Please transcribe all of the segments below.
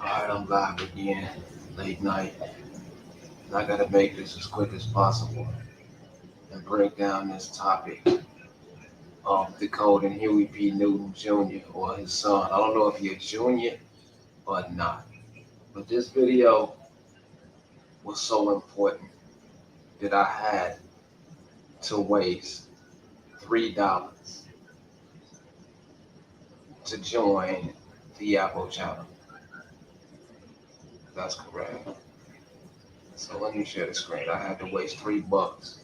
Alright, I'm live again, late night, and I gotta make this as quick as possible and break down this topic of decoding Huey P. Newton Jr. or his son. I don't know if he's a junior or not, but this video was so important that I had to waste $3 to join the Apple channel. That's correct. So let me share the screen. I had to waste $3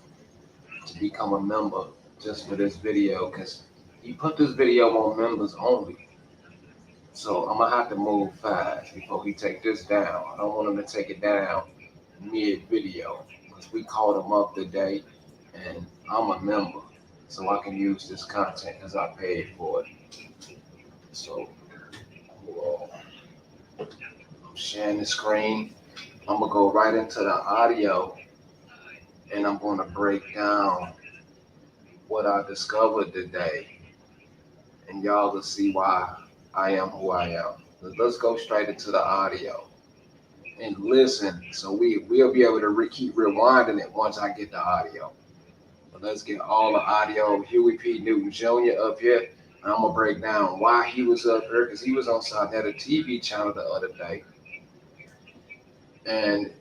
to become a member just for this video because he put this video on members only. So I'm gonna have to move fast before he take this down. I don't want him to take it down mid-video because we called him up today and I'm a member, so I can use this content because I paid for it. So I'm sharing the screen. I'm gonna go right into the audio and I'm gonna break down what I discovered today, and y'all will see why I am who I am. Let's go straight into the audio and listen, so we'll be able to keep rewinding it once I get the audio. But let's get all the audio of Huey P. Newton Jr. up here, and I'm gonna break down why he was up here, because he was on Saturday TV channel the other day. And,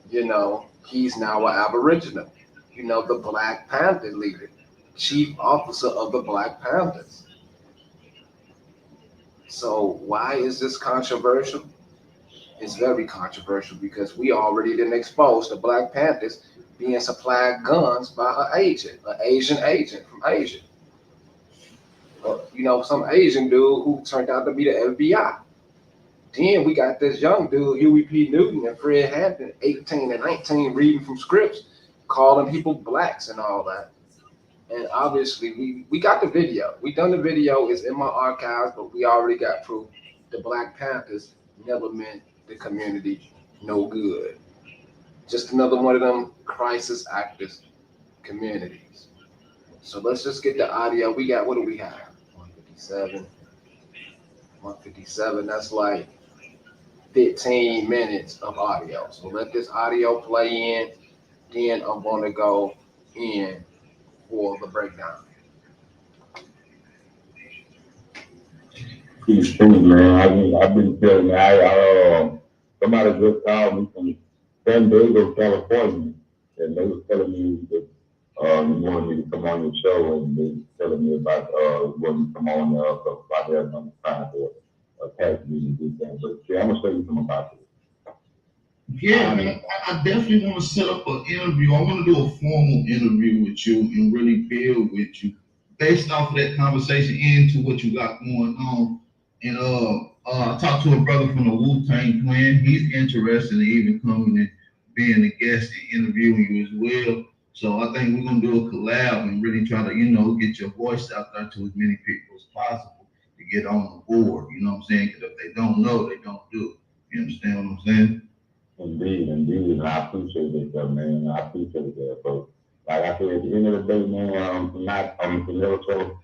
he's now an Aboriginal, the Black Panther leader, chief officer of the Black Panthers. So why is this controversial? It's very controversial because we already didn't expose the Black Panthers being supplied guns by an Asian agent from Asia. Some Asian dude who turned out to be the FBI. Then we got this young dude, Huey P. Newton and Fred Hampton, 18 and 19, reading from scripts, calling people blacks and all that. And obviously, we got the video. We done the video. It's in my archives, but we already got proof. The Black Panthers never meant the community no good. Just another one of them crisis actors communities. So let's just get the audio. We got, what do we have? 157. 157, that's like 15 minutes of audio. So let this audio play in, then I'm going to go in for the breakdown. Peace, man. I've been telling you, somebody just called me from San Diego, California, and they was telling me that you wanted me to come on your show, and they was telling me about wanting to come on because I had no time to attack me and do things. But see, I'm gonna show you something about this. Yeah, man, I definitely want to set up an interview. I want to do a formal interview with you and really build with you based off of that conversation into what you got going on. And I talked to a brother from the Wu-Tang Clan. He's interested in even coming and being a guest and interviewing you as well. So I think we're gonna do a collab and really try to, get your voice out there to as many people as possible to get on the board. You know what I'm saying? Because if they don't know, they don't do. You understand what I'm saying? Indeed, and I appreciate that, man. I appreciate that, but like I said, at the end of the day, man, tonight on the never show,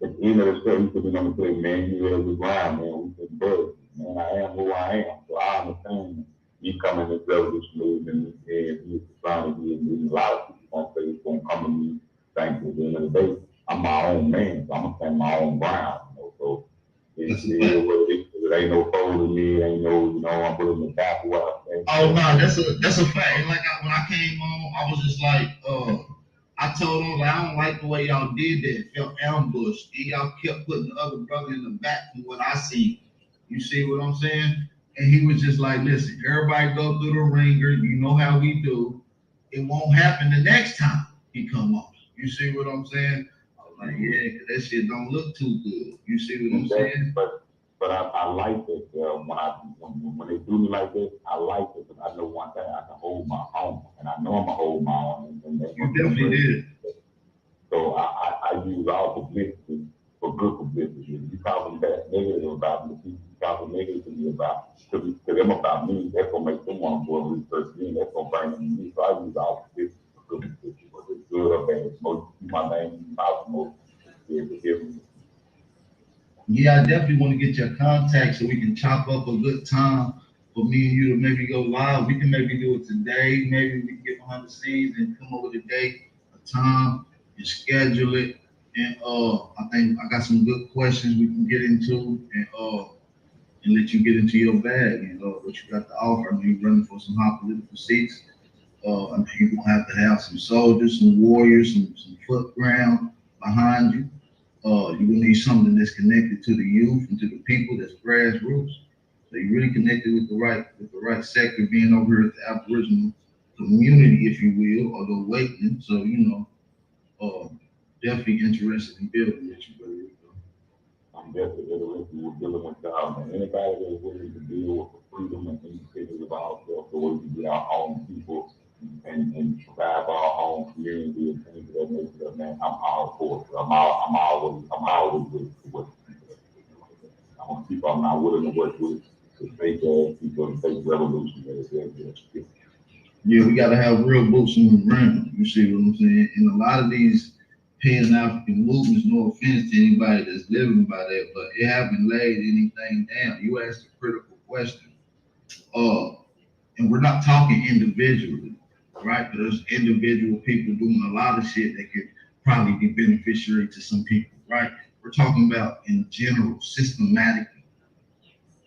at the end of the show, you could be on the play, man. You ready to grind, man. We can do it, man. I am who I am, so I understand you coming to go this movement and you're trying to get a lot of people on Facebook gonna come to me. Thank you. At the end of the day, I'm my own man, so I'm gonna stand my own ground. So it ain't no folding me, ain't no, I'm putting the back of what I say. Oh no, that's a fact. And like when I came on, I was just like, I told him like I don't like the way y'all did that. It felt ambushed. And y'all kept putting the other brother in the back from what I see. You see what I'm saying? And he was just like, listen, everybody go through the ringer. You know how we do. It won't happen the next time he come on. You see what I'm saying? I was like, yeah, cause that shit don't look too good. You see what I'm saying? But I like it when they do me like this. I like it because I know one thing, I can hold my own, and I know I'm gonna hold my own. And you definitely did. So I use all publicity for good publicity. You talking that negative about me, you talking negative to me about to them about me. That's gonna make them want to go and research me. That's gonna bring them to me. So I use all publicity for good publicity, whether it's good or bad. So my name, most Yeah, I definitely want to get your contact so we can chop up a good time for me and you to maybe go live. We can maybe do it today. Maybe we can get behind the scenes and come up with a date, a time, and schedule it. And I think I got some good questions we can get into and let you get into your bag and what you got to offer. I know you're running for some hot political seats. I know you're gonna have to have some soldiers, some warriors, some foot ground behind you. You're gonna need something that's connected to the youth and to the people, that's grassroots. So you're really connected with the right sector, being over here at the Aboriginal community, if you will, or the awakening. So definitely interested in building with you, brother. I'm definitely interested in dealing with y'all, man. Anybody that's willing to deal with the freedom and independence of ourselves, so we can be our own people and survive our own community and things of that nature, man, I'm all for it. I'm always with people. I'm gonna keep on not willing to work with the fake ass people and fake revolutionaries. Yeah, we gotta have real boots on the ground. You see what I'm saying? And a lot of these Pan-African movements, no offense to anybody that's living by that, but it haven't laid anything down. You asked a critical question. And we're not talking individually, right? There's individual people doing a lot of shit that could probably be beneficiary to some people, right? We're talking about in general, systematically,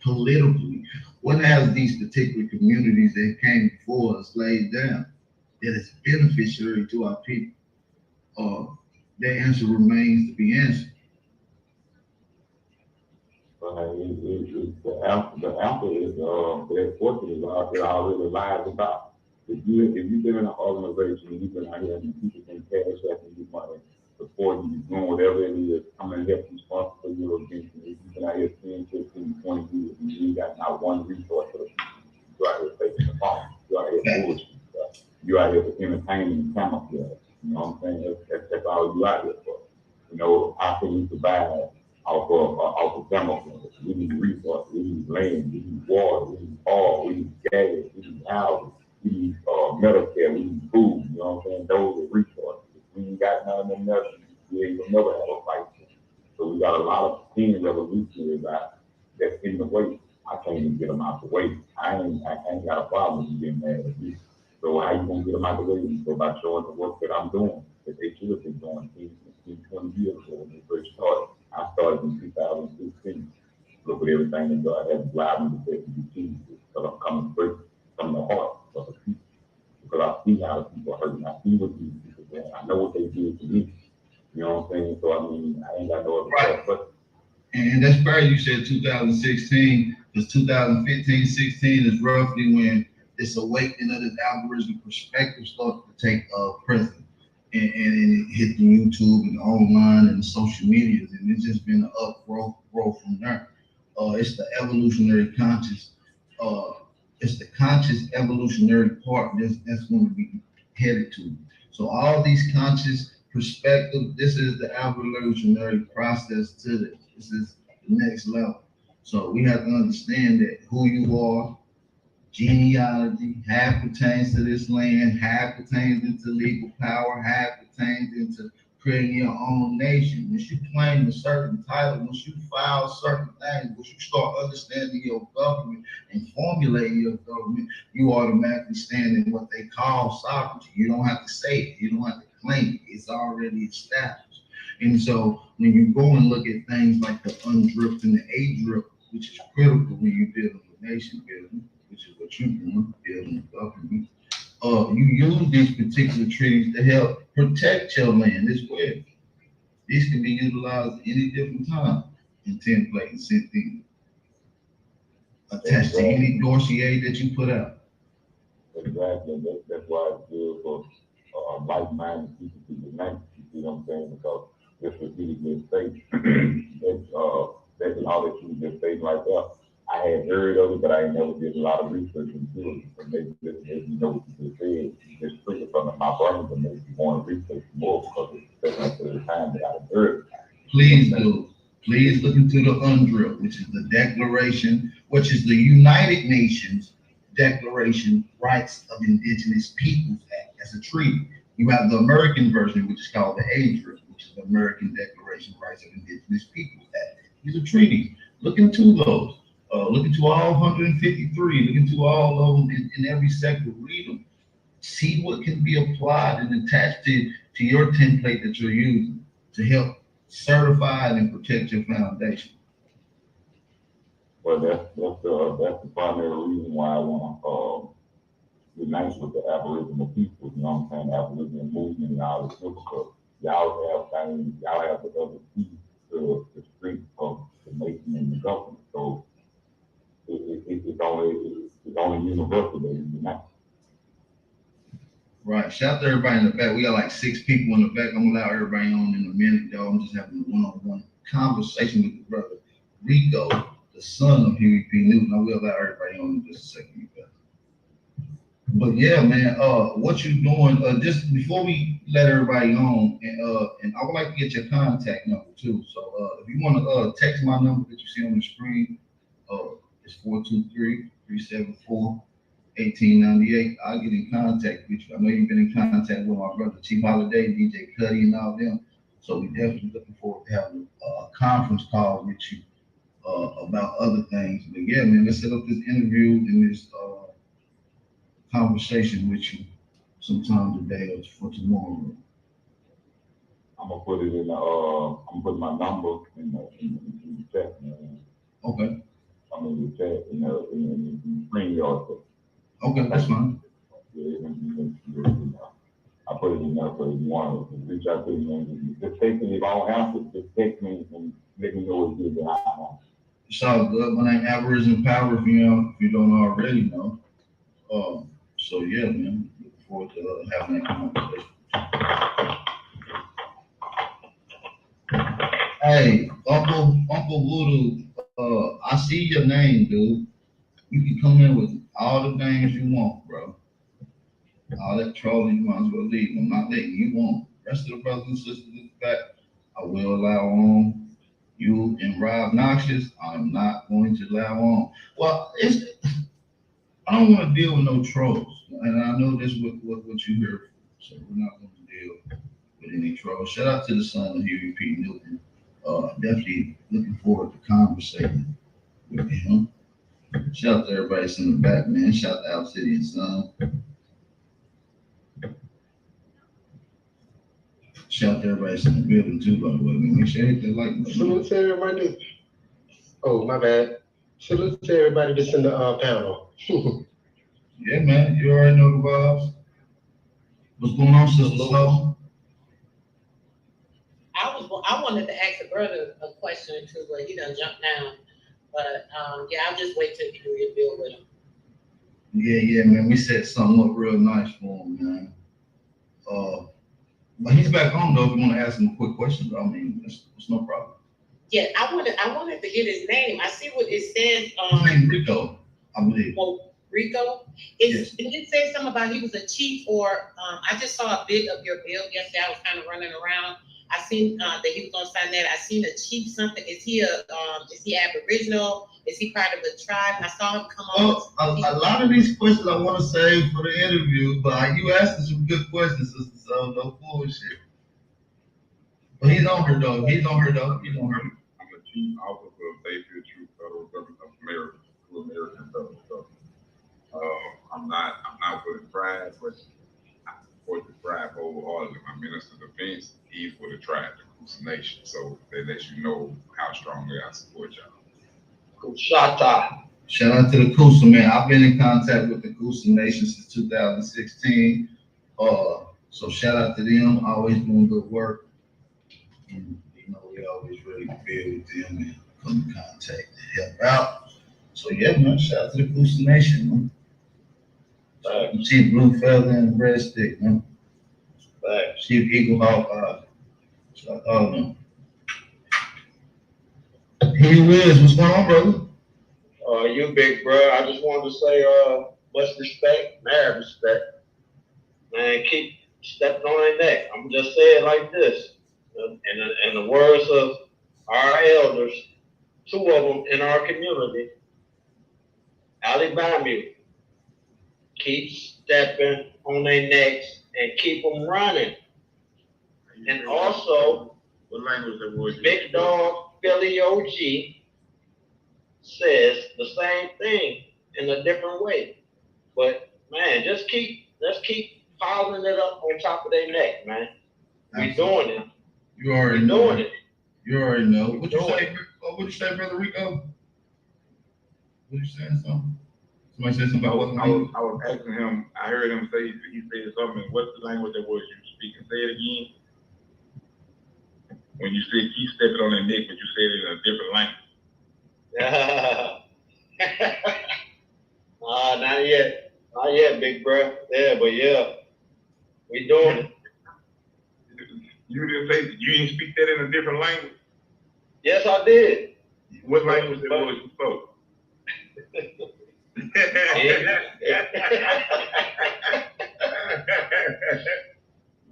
politically, what has these particular communities that came before us laid down that is beneficiary to our people? That answer remains to be answered. The answer is that fortune is already lies about. If you've been in an organization and you've been out here and people can cash out and get money, support you, doing whatever it is, come and help you sponsor for your event. If you've been out here 10, 15, 20 years and you ain't got not one resource for the people, you out here taking the phone, you out here bullshit, you out here for entertaining and camouflage. You know what I'm saying? That's all you out here for. You know, how can we survive off of camouflage? We need resources, we need land, we need water, we need oil, we need gas, we need houses, we need medical care, we need food. You know what I'm saying? Those are resources. If we ain't got none of them, nothing, we ain't gonna never have a fight. So we got a lot of teen revolutionaries that's in the way. I can't even get them out the way. I ain't got a problem with you getting mad at me. So how you gonna get them out the way? So by showing the work that I'm doing, that they should have been doing 20 years ago when they first started. I started in 2016. Look at everything that God has allowed me to say to be Jesus. Because I'm coming straight from the heart of the people. Because I see how the people are hurting. I see what these people are doing. I know what they did to me. You know what I'm saying? So I mean, I ain't got no other right. But and that's fair. You said 2016, because 2015, 16 is roughly when this awakening of this Aboriginal perspective started to take precedent. And it hit the YouTube and the online and the social medias, and it's just been an growth from there. It's the evolutionary conscious. It's the conscious evolutionary part that's going to be headed to. So all these conscious perspectives, this is the evolutionary process to this. This is the next level. So we have to understand that who you are, genealogy, half pertains to this land, half pertains into legal power, half pertains into creating your own nation. Once you claim a certain title, once you file certain things, once you start understanding your government and formulating your government, you automatically stand in what they call sovereignty. You don't have to say it, you don't have to claim it, it's already established. And so when you go and look at things like the undrift and the A-drift, which is critical when you're dealing with nation building, which is what you're doing, building a government, you use these particular treaties to help protect your land as well. These can be utilized at any different time in template and sent in. Attached to any dossier that you put out. Exactly. That's why it's good for like-minded people to unite. You see what I'm saying? Because just repeatedly state that's all that you just stating right there. I had heard of it, but I ain't never did a lot of research into it. So maybe you know what you just said. You just triggered something in my brain to make me want to research more because it's the time that I heard. Please do. Please look into the UNDRIL, which is the Declaration, which is the United Nations Declaration Rights of Indigenous Peoples Act. That's a treaty. You have the American version, which is called the ADRIL, which is the American Declaration Rights of Indigenous Peoples Act. These are treaties. Look into those. Look into all 153. Look into all of them in every sector. Read them. See what can be applied and attached to your template that you're using to help certify and protect your foundation. Well, that's the primary reason why I want to be nice with the Aboriginal people. You know what I'm saying? Aboriginal movement and all this stuff. Because y'all have things. Y'all have the other piece to the strength of the nation and the government. So it's only universal that you unite. Right. Shout out to everybody in the back. We got like 6 people in the back. I'm gonna allow everybody on in a minute, though. I'm just having a one-on-one conversation with the brother Rico, the son of Huey P. Newton. I will allow everybody on in just a second. But yeah, man, what you doing? Just before we let everybody on, and I would like to get your contact number too. So if you want to text my number that you see on the screen, it's 423-374-1898. I'll get in contact with you. I know you've been in contact with my brother Chief Holiday, DJ Cuddy, and all them. So we definitely looking forward to having a conference call with you about other things. But yeah, man, let's set up this interview and this conversation with you sometime today or for tomorrow. I'm gonna put it in the I'm gonna put my number in the chat, man. Okay. I'm in the chat in the screen yard. Okay, that's fine. I put it in there so if you want to reach out to me, just text me. If I don't answer, just text me and let me know what it is that I want. It's all good. My name Aboriginal Power, if you don't already know. So yeah, man. Looking forward to having that conversation. Hey, Uncle Voodoo, I see your name, dude. You can come in with all the names you want, bro. All that trolling, you might as well leave. I'm not letting you on. The rest of the brothers and sisters in the back, I will allow on. You and Rob Noxious, I'm not going to allow on. Well, I don't want to deal with no trolls, and I know this is what you heard. So we're not going to deal with any trolls. Shout out to the son of Huey P. Newton. Definitely looking forward to conversating with him. Shout out to everybody that's in the back, man. Shout out to Obsidian Son. Shout out to everybody that's in the building too, by the way. Make sure you hit that like button. Salute to everybody. Oh, my bad. Salute to everybody that's in the panel. Yeah, man. You already know the vibes. What's going on, Sister Slow? I wanted to ask the brother a question or two, but he done jumped down. But yeah, I'll just wait till you do your bill with him. Yeah, man. We set something up real nice for him, man. But he's back home though. If you want to ask him a quick question, I mean, it's no problem. Yeah, I wanted to get his name. I see what it says. His name Rico, I believe. Well, Rico. Yes. Did it say something about he was a chief or I just saw a bit of your bill yesterday. I was kind of running around. I seen that he was gonna sign that. I seen a chief something. Is he Aboriginal? Is he part of the tribe? I saw him come on. A lot of these questions I want to save for the interview, but you asking some good questions, sister, so no bullshit. But he's on her though. He's on her. I'm the chief officer of Bayfield Troop Federal Government of America, to American Federal Government. I'm not for the tribe, but I support the tribe wholeheartedly. My minister of defense, he's for the tribe, the Coosa Nation. So that lets you know how strongly I support y'all. Shout out. Shout out to the Coosa, man. I've been in contact with the Coosa Nation since 2016. So shout out to them. Always doing good work. And you know, we always really feel with them and come in contact and help out. So yeah, man, shout out to the Coosa Nation, man. You see blue feather and red stick, man. See eagle hawk. Shout out to all of them. Here you is. What's going on, brother? You big bro. I just wanted to say, much respect, mad respect. Man, keep stepping on their neck. I'm just saying like this. In the words of our elders, 2 of them in our community, Alabama, keep stepping on their necks and keep them running. And also, What language that was? Big Dog Philly OG, says the same thing in a different way. But man, let's keep piling it up on top of their neck, man. We doing it. You already We know. doing it. You already know. What you say? What you say, Brother Rico? What you saying? Something? Somebody said something about what language? I was asking him. I heard him say he said something. What's the language that was you speaking? Say it again. When you said keep stepping on their neck, but you said it in a different language. Not yet. Not yet, big bro. Yeah, but yeah, we doing it. You didn't say you didn't speak that in a different language. Yes, I did. What language that was you spoke?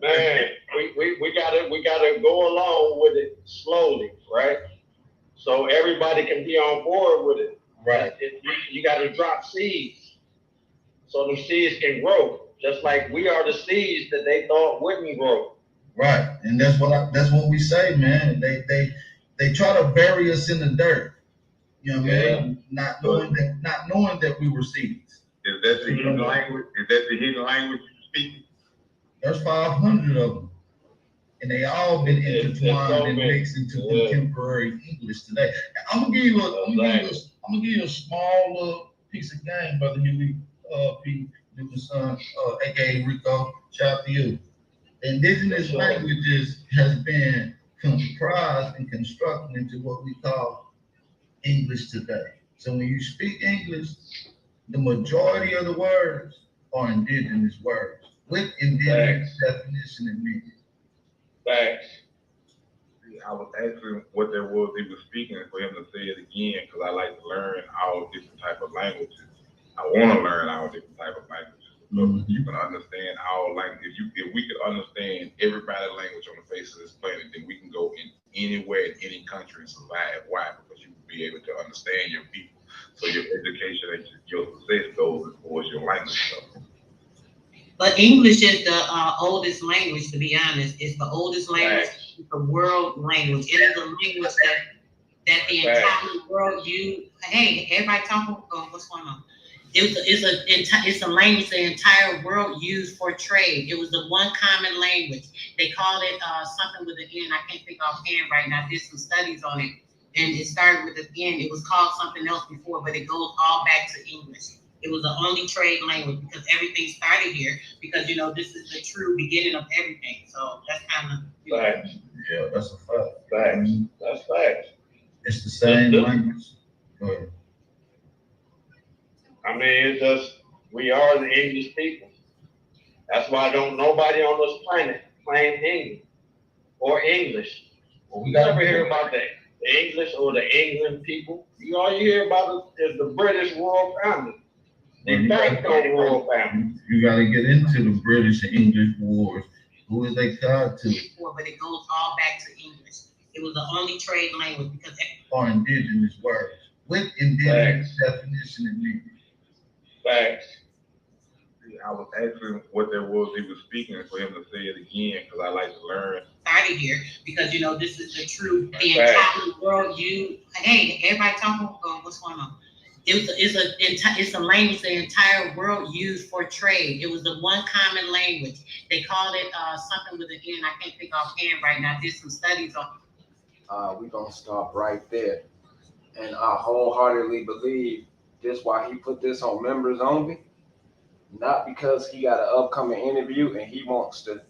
Man, we gotta go along with it slowly, right? So everybody can be on board with it. Right. You gotta drop seeds so the seeds can grow, just like we are the seeds that they thought wouldn't grow. Right, and that's what we say, man. They try to bury us in the dirt. You know what I mean? Not knowing that we were seeds. Is that the hidden language? Is that the hidden language you speak? There's 500 of them, and they all been intertwined and mixed into contemporary English today. I'm gonna give you a small little piece of game, Brother Huey P, Newton's son, aka Rico. Shout out to you. Indigenous languages has been comprised and constructed into what we call English today. So when you speak English, the majority of the words are indigenous words with indigenous definition and meaning. Facts. I was asking what there was he was speaking for him to say it again because I like to learn all different type of languages. I want to learn all different type of languages. So you can understand our language. If we could understand everybody's language on the face of this planet, then we can go in anywhere in any country and survive. Why? Because you will be able to understand your people. So your education and your success goes towards your language. So. But English is the oldest language, to be honest. It's the oldest language, it's the world language. It is a language that the entire world use. Hey, everybody talking. What's going on? It's a language the entire world used for trade. It was the one common language. They called it something with an N. I can't think offhand right now. I did some studies on it, and it started with an N. It was called something else before, but it goes all back to English. It was the only trade language because everything started here. Because this is the true beginning of everything. So that's kind of facts. Yeah, that's a fact. Facts. That's facts. It's the same language. Go ahead. I mean, it's just, we are the English people. That's why don't nobody on this planet claim English or English. Well, we never hear about the English or the England people. All you hear about is the British royal family. The backbone royal family. You got to get into the British and English wars. Who is they tied to? But it goes all back to English. It was the only trade language because are indigenous words with indigenous definition and meaning. Facts. I was asking what there was he was speaking for him to say it again because I like to learn. Started here because this is the truth. The entire world hey, everybody talking. What's going on? It's a language the entire world used for trade. It was the one common language. They called it something with an N. I can't think offhand right now. I did some studies on. We're gonna stop right there, and I wholeheartedly believe this why he put this on members only, not because he got an upcoming interview and he wants to,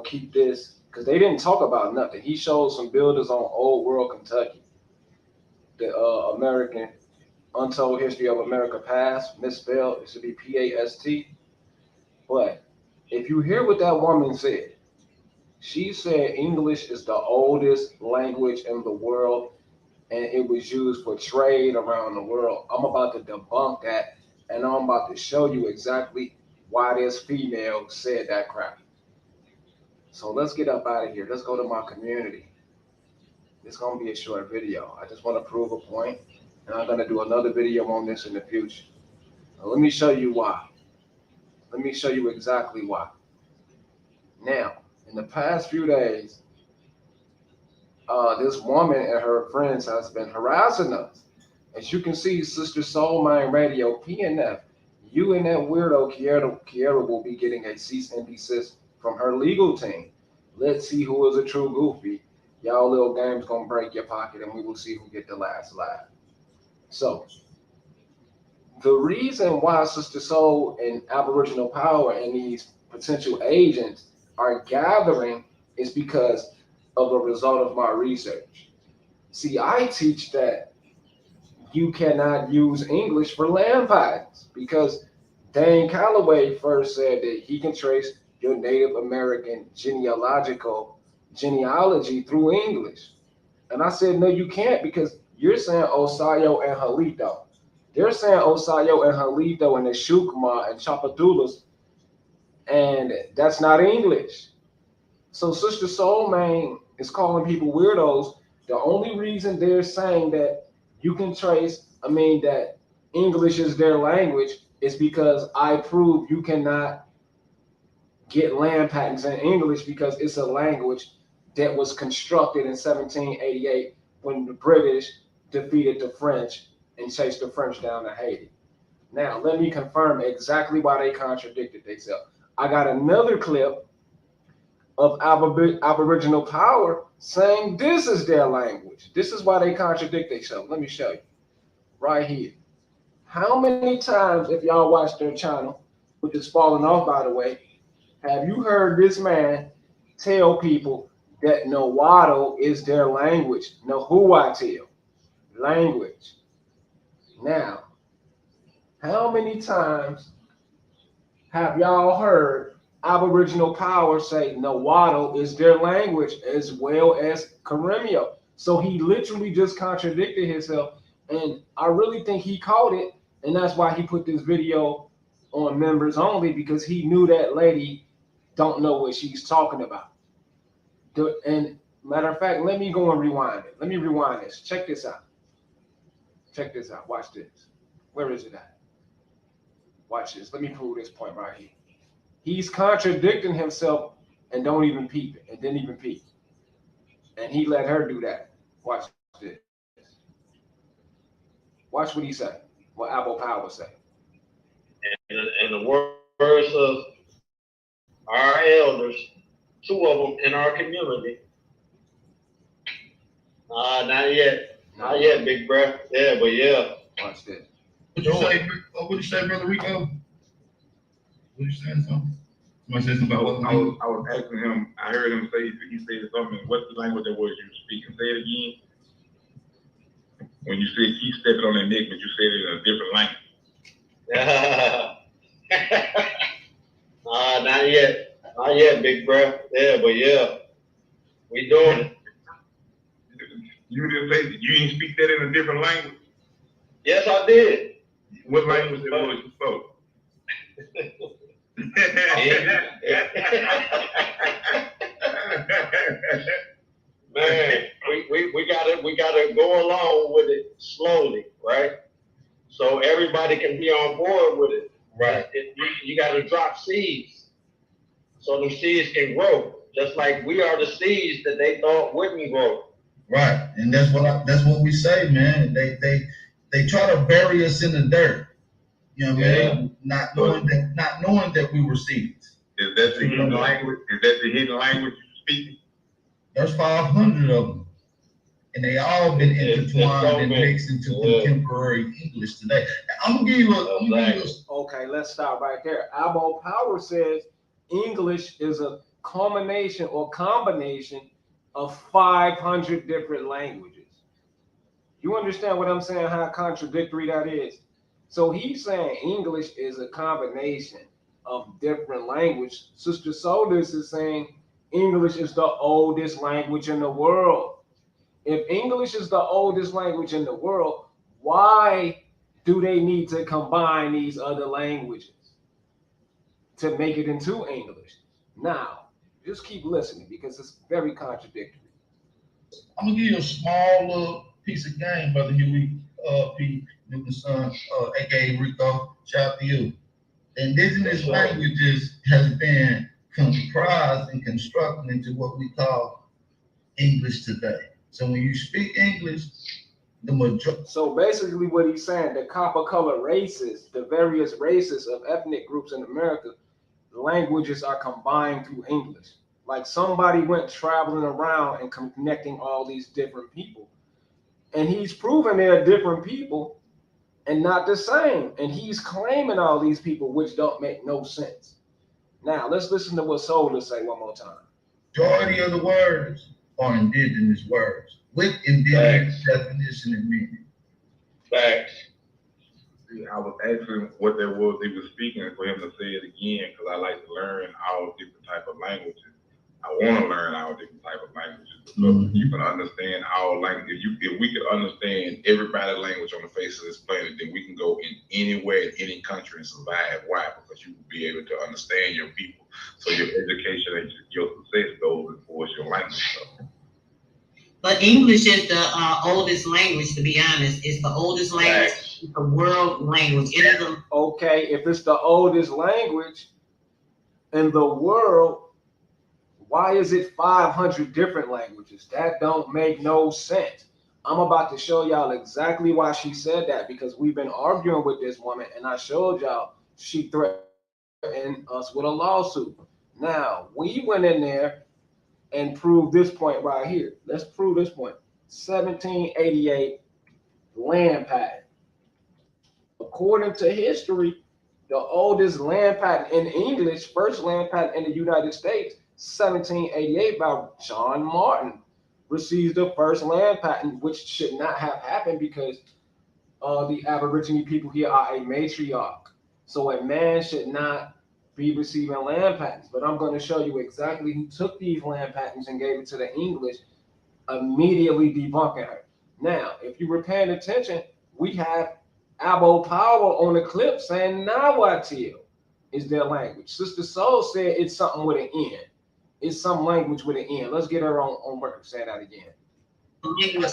keep this, because they didn't talk about nothing. He showed some builders on Old World Kentucky, the American Untold History of America Past, misspelled, it should be PAST. But if you hear what that woman said, she said English is the oldest language in the world and it was used for trade around the world. I'm about to debunk that, and I'm about to show you exactly why this female said that crap. So let's get up out of here. Let's go to my community. It's gonna be a short video. I just want to prove a point, and I'm gonna do another video on this in the future. Now, let me show you why. Let me show you exactly why. Now, in the past few days, this woman and her friends has been harassing us. As you can see, Sister Soul Mind Radio, PNF, you and that weirdo Kiera will be getting a cease and desist from her legal team. Let's see who is a true goofy. Y'all little games gonna break your pocket, and we will see who get the last laugh. So, the reason why Sister Soul and Aboriginal Power and these potential agents are gathering is because of a result of my research. See, I teach that you cannot use English for land patents because Dane Calloway first said that he can trace your Native American genealogy through English. And I said, no, you can't, because you're saying Osayo and Halito. They're saying Osayo and Halito and the Shukma and Chapadulas, and that's not English. So Sister Soulmane is calling people weirdos. The only reason they're saying that you can trace, that English is their language is because I prove you cannot get land patents in English because it's a language that was constructed in 1788 when the British defeated the French and chased the French down to Haiti. Now, let me confirm exactly why they contradicted themselves. I got another clip of Aboriginal Power saying this is their language. This is why they contradict themselves. Let me show you. Right here. How many times, if y'all watch their channel, which is falling off, by the way, have you heard this man tell people that Nahuatl is their language? Nahuatl language. Now, how many times have y'all heard Aboriginal Power say Nahuatl is their language as well as Karemio? So he literally just contradicted himself, and I really think he caught it, and that's why he put this video on members only, because he knew that lady don't know what she's talking about. And matter of fact, let me go and rewind it. Let me rewind this. Check this out. Check this out. Watch this. Where is it at? Watch this. Let me prove this point right here. He's contradicting himself and don't even peep it, and didn't even peep. And he let her do that. Watch this. Watch what he said. What Abo Power said. In the words of our elders, two of them in our community. Not yet. Not yet, big bro. Yeah, but yeah. Watch this. What'd you say, Brother Rico? What you saying something? Somebody said something about what I was asking him, I heard him say, he said something, what's the language that was you speaking? Say it again. When you said keep stepping on their neck, but you said it in a different language. Not yet. Not yet, big bro. Yeah, but yeah. We doing it. You didn't say that you didn't speak that in a different language? Yes, I did. What language it was you spoke? Man, we gotta go along with it slowly, right? So everybody can be on board with it. Right. You gotta drop seeds so the seeds can grow, just like we are the seeds that they thought wouldn't grow. Right, and that's what we say, man. They try to bury us in the dirt. You know what I mean? Not knowing that we were seeds. Is that the hidden language? Is that the hidden language you're speaking? There's 500 of them, and they all been intertwined and mixed into contemporary English today. I'm gonna give you Okay, let's stop right there. Abo Power says English is a culmination or combination of 500 different languages. You understand what I'm saying? How contradictory that is. So he's saying English is a combination of different language. Sister Solis is saying English is the oldest language in the world. If English is the oldest language in the world, why do they need to combine these other languages to make it into English? Now, just keep listening because it's very contradictory. I'm gonna give you a small little piece of game, Brother Huey P. Newton's son, aka Rico. Shout out to you. The indigenous languages has been comprised and constructed into what we call English today. So when you speak English, the majority. So basically what he's saying, the copper color races, the various races of ethnic groups in America, languages are combined through English. Like somebody went traveling around and connecting all these different people. And he's proven they're different people and not the same. And he's claiming all these people, which don't make no sense. Now, let's listen to what Solar say one more time. Majority of the words are indigenous words with indigenous definition and meaning. Facts. See, I was asking what that was he was speaking for him to say it again, because I like to learn all different type of languages. I want to learn all different type of languages, because you can understand all language. If we could understand everybody's language on the face of this planet, then we can go in anywhere in any country and survive. Why? Because you will be able to understand your people. So your education and your success goes towards your language. So. But English is the oldest language, to be honest. It's the oldest language. It's the world language. It is a, Okay, if it's the oldest language in the world, why is it 500 different languages? That don't make no sense. I'm about to show y'all exactly why she said that, because we've been arguing with this woman, and I showed y'all she threatened us with a lawsuit. Now, we went in there and proved this point right here. Let's prove this point. 1788 land patent. According to history, the oldest land patent in English, first land patent in the United States, 1788 by John Martin, receives the first land patent, which should not have happened because the Aboriginal people here are a matriarch. So a man should not be receiving land patents. But I'm going to show you exactly who took these land patents and gave it to the English, immediately debunking her. Now, if you were paying attention, we have Aboriginal Power on the clip saying Nahuatl is their language. Sister Soul said it's something with an N. It's some language with an N. Let's get her on record. Say that again. language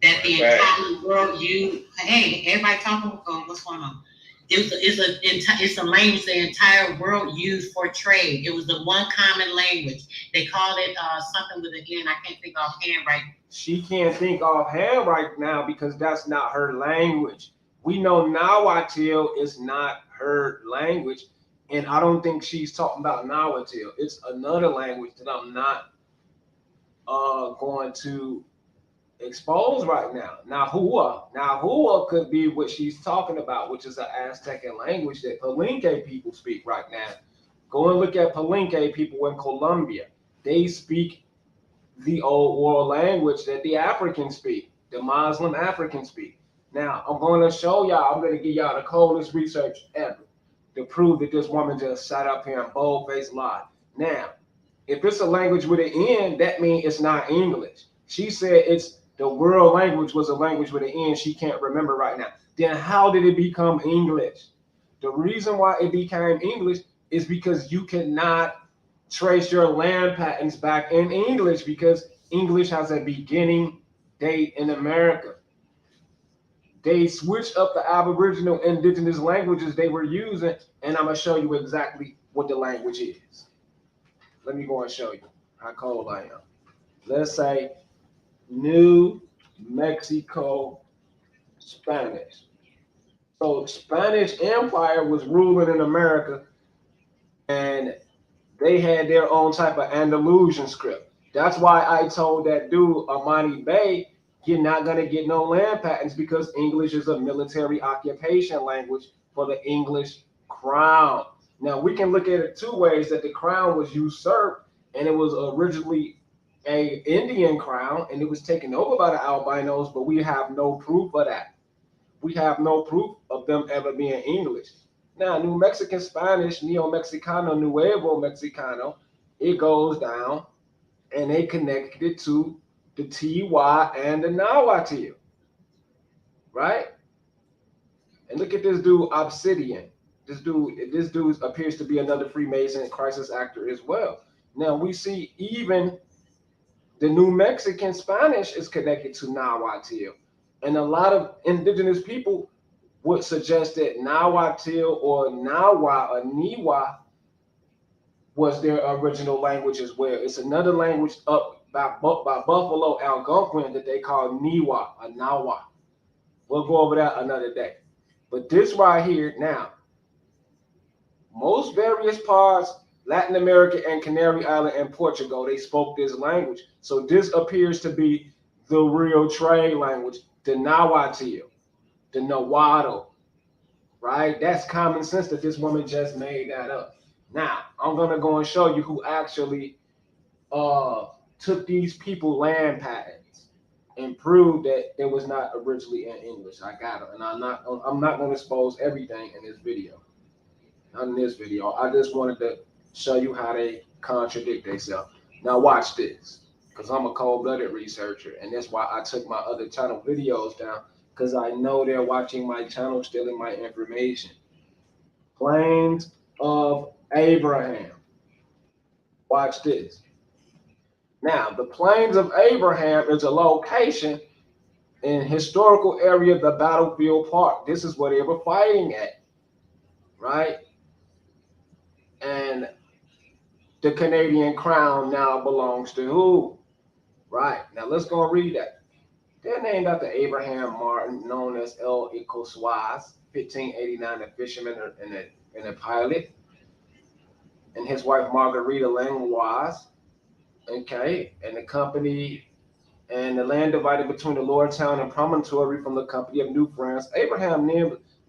that the entire world use. Hey, everybody talking. What's going on? It's a language the entire world used for trade. It was the one common language. They called it something with an N. I can't think offhand right. She can't think offhand right now because that's not her language. We know Nahuatl is not her language, and I don't think she's talking about Nahuatl. It's another language that I'm not going to expose right now. Nahua could be what she's talking about, which is an Aztecan language that Palenque people speak right now. Go and look at Palenque people in Colombia. They speak the old world language that the Africans speak, the Muslim Africans speak. Now, I'm going to show y'all, I'm going to give y'all the coldest research ever to prove that this woman just sat up here and bold-faced lied. Now, if it's a language with an N, that means it's not English. She said it's the world language was a language with an N she can't remember right now. Then how did it become English? The reason why it became English is because you cannot trace your land patents back in English because English has a beginning date in America. They switched up the Aboriginal indigenous languages they were using, and I'm going to show you exactly what the language is. Let me go and show you how cold I am. Let's say New Mexico Spanish. So Spanish Empire was ruling in America, and they had their own type of Andalusian script. That's why I told that dude, Amani Bay, you're not going to get no land patents because English is a military occupation language for the English crown. Now, we can look at it two ways, that the crown was usurped, and it was originally an Indian crown, and it was taken over by the albinos, but we have no proof of that. We have no proof of them ever being English. Now, New Mexican Spanish, Neo-Mexicano, Nuevo Mexicano, it goes down, and they connected it to the TY and the Nahuatl, right? And look at this dude, Obsidian. This dude appears to be another Freemason crisis actor as well. Now we see even the New Mexican Spanish is connected to Nahuatl, and a lot of indigenous people would suggest that Nahuatl or Nawa or Niwa was their original language as well. It's another language up by Buffalo Algonquin that they call Niwa or Nawa. We'll go over that another day. But this right here now, most various parts, Latin America and Canary Island and Portugal, they spoke this language. So this appears to be the real trade language, the Nahuatl, the Nahuatl, right? That's common sense that this woman just made that up. Now, I'm going to go and show you who actually took these people land patents and proved that it was not originally in English. I got it. And I'm not going to expose everything in this video. Not in this video. I just wanted to show you how they contradict themselves. Now watch this, because I'm a cold-blooded researcher, and that's why I took my other channel videos down, because I know they're watching my channel, stealing my information. Plains of Abraham. Watch this. Now, the Plains of Abraham is a location in historical area, the Battlefield Park. This is where they were fighting at, right? And the Canadian crown now belongs to who? Right. Now let's go and read that. They're named after Abraham Martin, known as El Ecoswaz, 1589, a fisherman and a pilot, and his wife Margarita Langauge. Okay, and the company and the land divided between the Lower Town and Promontory from the Company of New France. Abraham's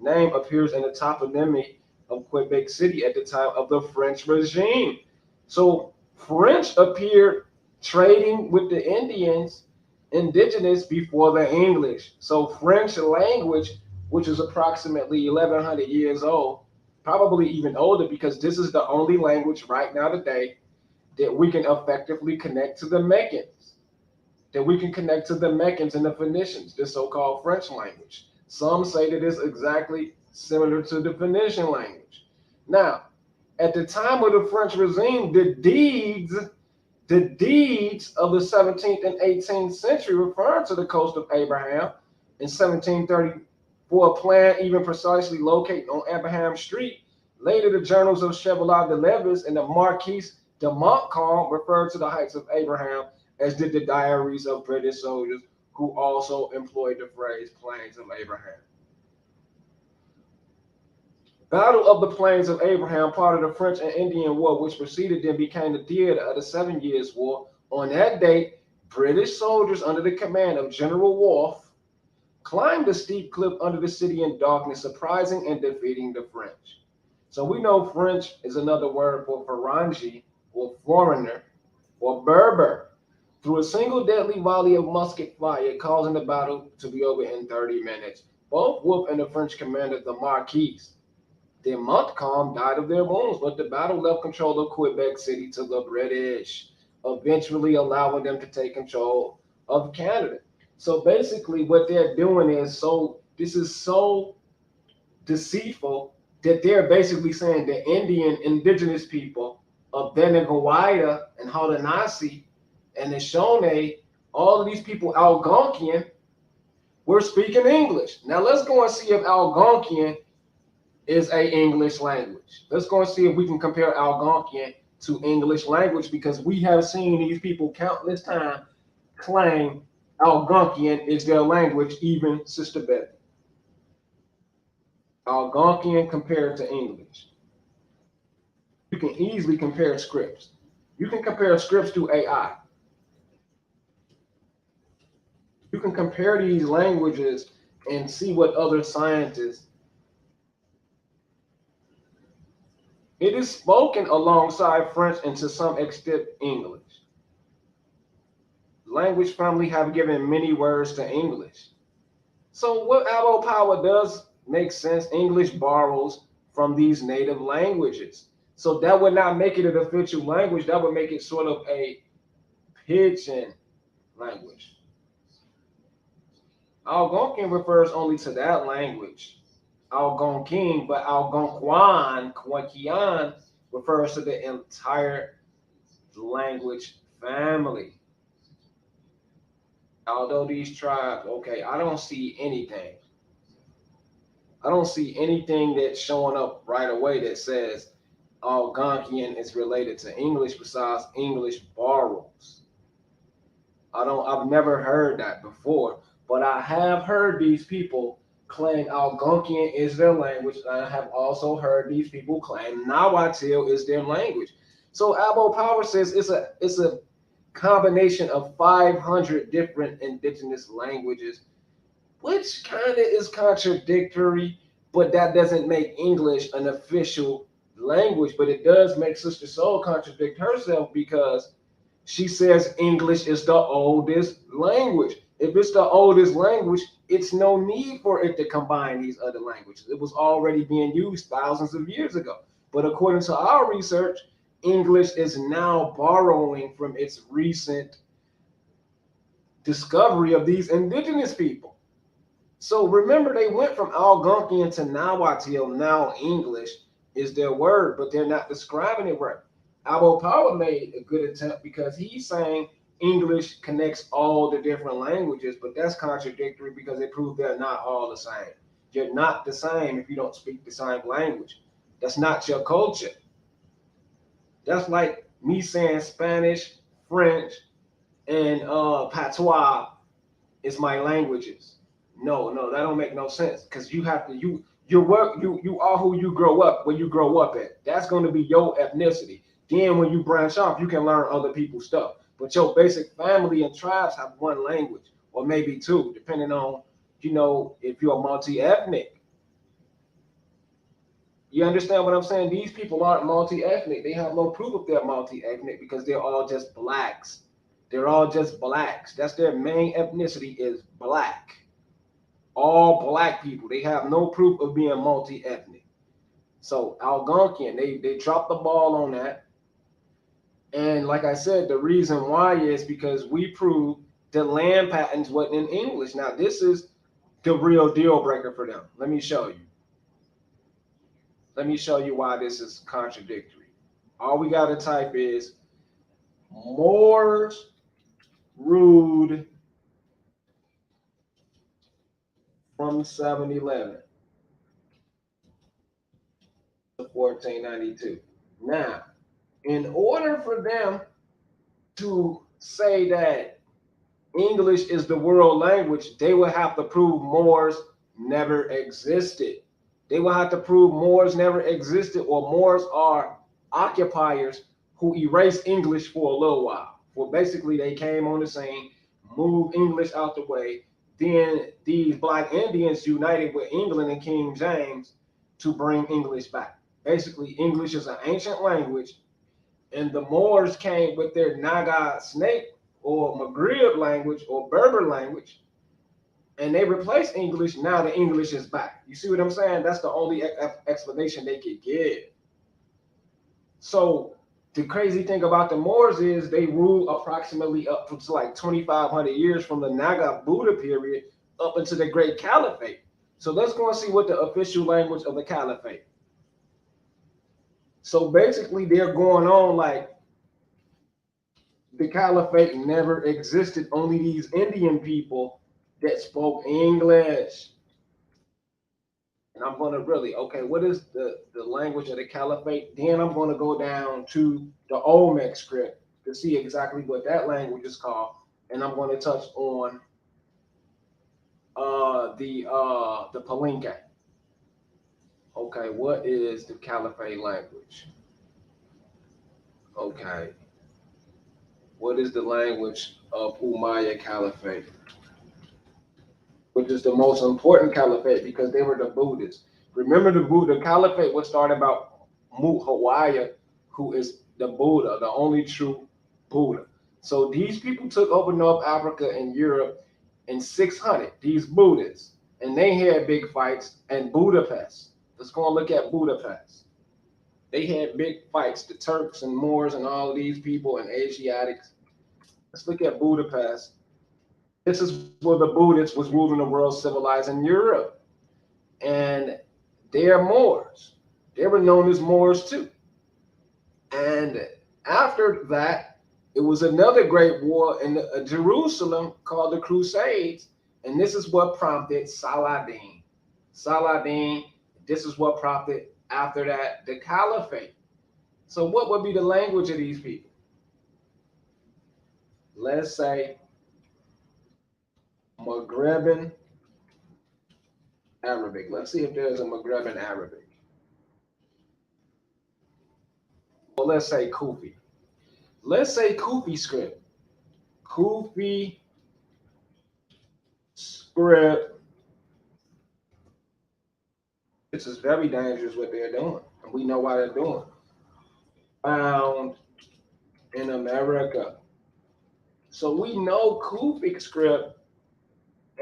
name appears in the toponymy of Quebec City at the time of the French regime. So French appeared trading with the indigenous before the English. So French language, which is approximately 1100 years old, probably even older, because this is the only language right now today that we can effectively connect to the Meccans, that we can connect to the Meccans and the Phoenicians, the so-called French language. Some say that it's exactly similar to the Phoenician language. Now, at the time of the French regime, the deeds of the 17th and 18th century referring to the coast of Abraham. In 1734, a plan even precisely located on Abraham Street. Later, the journals of Chevalier de Levis and the Marquis de Montcalm referred to the heights of Abraham, as did the diaries of British soldiers, who also employed the phrase Plains of Abraham. Battle of the Plains of Abraham, part of the French and Indian War, which preceded then became the theater of the 7 Years' War. On that date, British soldiers under the command of General Wolfe climbed the steep cliff under the city in darkness, surprising and defeating the French. So we know French is another word for Farangi, or foreigner, or Berber. Through a single deadly volley of musket fire, causing the battle to be over in 30 minutes. Both Wolfe and the French commander, the Marquis de Montcalm, died of their wounds, but the battle left control of Quebec City to the British, eventually allowing them to take control of Canada. So basically what they're doing is this is so deceitful that they're basically saying the indigenous people of Benegawaya and Haudenosaunee and the Shoney, all of these people Algonquian, were speaking English. Now let's go and see if Algonquian is a English language. Let's go and see if we can compare Algonquian to English language, because we have seen these people countless times claim Algonquian is their language, even Sister Betty. Algonquian compared to English. You can easily compare scripts. You can compare scripts to AI. You can compare these languages and see what other scientists. It is spoken alongside French and to some extent English. Language family have given many words to English. So what Aboriginal power does make sense. English borrows from these native languages. So that would not make it an official language. That would make it sort of a pidgin language. Algonquin refers only to that language, Algonquin, but Algonquian refers to the entire language family. Although these tribes, okay, I don't see anything. I don't see anything that's showing up right away that says Algonquian is related to English besides English borrows. I've never heard that before, but I have heard these people claim Algonquian is their language. I have also heard these people claim Nahuatl is their language. So Abo Power says it's a combination of 500 different indigenous languages, which kind of is contradictory, but that doesn't make English an official language. But it does make Sister Soul contradict herself because she says English is the oldest language. If it's the oldest language, it's no need for it to combine these other languages. It was already being used thousands of years ago. But according to our research, English is now borrowing from its recent discovery of these indigenous people. So remember, they went from Algonquian to Nahuatl. Now English is their word, but they're not describing it right. Abo Power made a good attempt because he's saying English connects all the different languages, but that's contradictory because it proves they're not all the same. You're not the same if you don't speak the same language. That's not your culture. That's like me saying Spanish, French, and patois is my languages. No, that don't make no sense because you have to you are who you grow up where you grow up at. That's going to be your ethnicity. Then when you branch off, you can learn other people's stuff. But your basic family and tribes have one language or maybe two, depending on if you're multi-ethnic. You understand what I'm saying? These people aren't multi-ethnic. They have no proof of they're multi-ethnic because they're all just blacks. They're all just blacks. That's their main ethnicity is black. All black people. They have no proof of being multi-ethnic. So Algonquian, they dropped the ball on that. And like I said, the reason why is because we proved the land patterns wasn't in English. Now this is the real deal breaker for them. Let me show you. Let me show you why this is contradictory. All we got to type is Moors ruled from 711 to 1492. Now, in order for them to say that English is the world language, they would have to prove Moors never existed. They will have to prove Moors never existed, or Moors are occupiers who erased English for a little while. Well, basically, they came on the scene, moved English out the way. Then these Black Indians united with England and King James to bring English back. Basically, English is an ancient language, and the Moors came with their Naga Snake or Maghreb language or Berber language, and they replaced English. Now the English is back. You see what I'm saying? That's the only explanation they could give. So the crazy thing about the Moors is they ruled approximately up to like 2,500 years from the Naga Buddha period up into the Great Caliphate. So let's go and see what the official language of the Caliphate. So basically they're going on like the Caliphate never existed. Only these Indian people that spoke English. And I'm going to really, okay, what is the language of the Caliphate? Then I'm going to go down to the Olmec script to see exactly what that language is called. And I'm going to touch on the Palenque. Okay, what is the Caliphate language? Okay. What is the language of Umayyad Caliphate? Which is the most important caliphate because they were the Buddhists. Remember, the caliphate was started by Muhawiya, who is the Buddha, the only true Buddha. So these people took over North Africa and Europe in 600, these Buddhists, and they had big fights in Budapest. Let's go and look at Budapest. They had big fights, the Turks and Moors and all of these people and Asiatics. Let's look at Budapest. This is where the Buddhists was ruling the world, civilizing Europe. And they are Moors. They were known as Moors too. And after that, it was another great war in Jerusalem called the Crusades. And this is what prompted Saladin. This is what prompted, after that, the Caliphate. So what would be the language of these people? Let's say Maghreban Arabic. Let's see if there's a Maghreban Arabic. Well, let's say Kufi. Let's say Kufi script. Kufi script. This is very dangerous what they're doing, and we know why they're doing it. Found in America. So we know Kufic script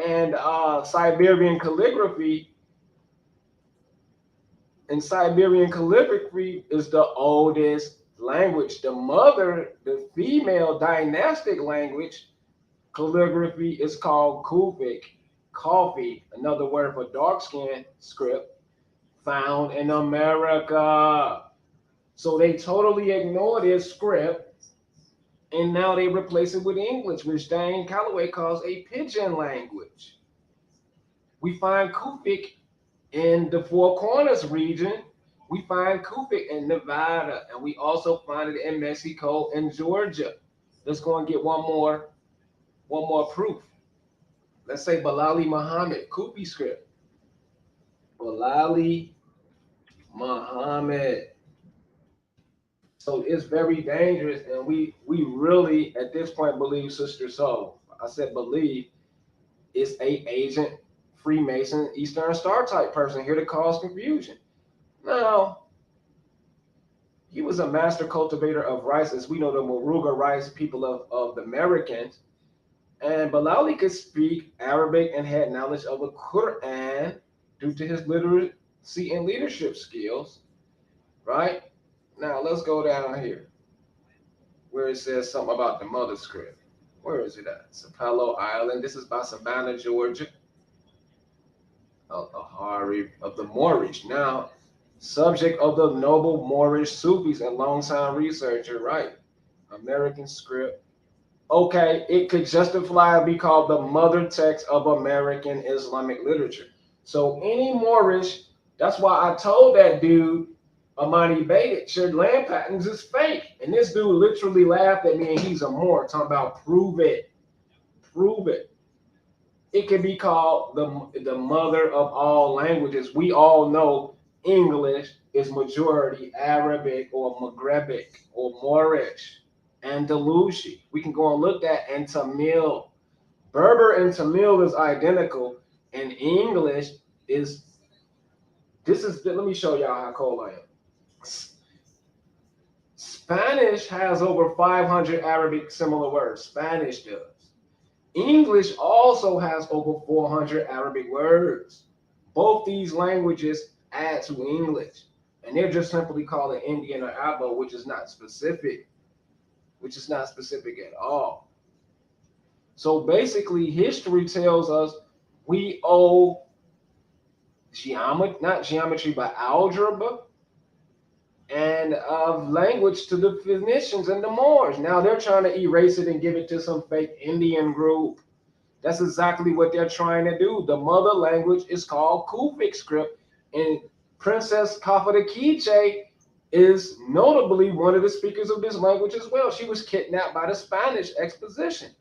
and Siberian calligraphy. And Siberian calligraphy is the oldest language. The mother, the female dynastic language, calligraphy is called Kufic, coffee, another word for dark skin script, found in America. So they totally ignore this script, and now they replace it with English, which Dane Calloway calls a pidgin language. We find Kufic in the Four Corners region. We find Kufic in Nevada, and we also find it in Mexico and Georgia. Let's go and get one more proof. Let's say Balali Muhammad, Kufi script. Balali Muhammad. So it's very dangerous, and we really at this point believe, Sister Soul. I said believe is a agent, Freemason, Eastern Star type person here to cause confusion. Now, he was a master cultivator of rice, as we know the Moruga rice people of the Americans. And Balali could speak Arabic and had knowledge of the Quran due to his literacy and leadership skills, right? Now, let's go down here where it says something about the mother script. Where is it at? Sapelo Island. This is by Savannah, Georgia. Ahari of the Moorish. Now, subject of the noble Moorish Sufis and long-time researcher, right? American script. Okay, it could justifiably be called the mother text of American Islamic literature. So any Moorish, that's why I told that dude, Amani Baited, your land patents is fake. And this dude literally laughed at me, and he's a Moor, talking about prove it. Prove it. It can be called the mother of all languages. We all know English is majority Arabic or Maghrebic or Moorish. Andalusi. We can go and look at and Tamil. Berber and Tamil is identical, and English is. Let me show y'all how cold I am. Spanish has over 500 Arabic similar words. Spanish does. English also has over 400 Arabic words. Both these languages add to English, and they're just simply called it Indian or Abo, which is not specific. At all. So basically, history tells us we owe not geometry, but algebra and language to the Phoenicians and the Moors. Now they're trying to erase it and give it to some fake Indian group. That's exactly what they're trying to do. The mother language is called Kufic script, and Princess Kaffa Kiche is notably one of the speakers of this language as well. She was kidnapped by the Spanish exposition.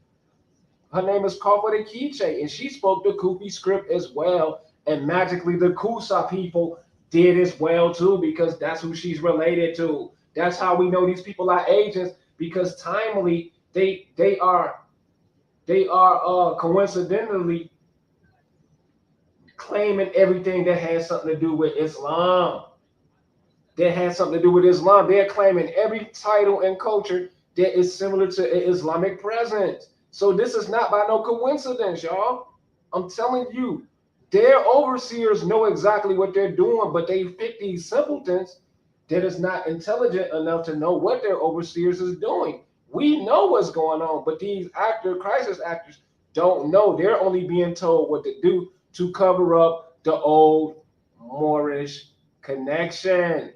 Her name is Kaffa Kiche, and she spoke the Kufi script as well. And magically, the Kusa people did as well too, because that's who she's related to. That's how we know these people are agents, because timely they are coincidentally claiming everything that has something to do with Islam. They're claiming every title and culture that is similar to an Islamic presence. So this is not by no coincidence, y'all. I'm telling you, their overseers know exactly what they're doing, but they pick these simpletons that is not intelligent enough to know what their overseers is doing. We know what's going on, but these crisis actors don't know. They're only being told what to do to cover up the old Moorish connection.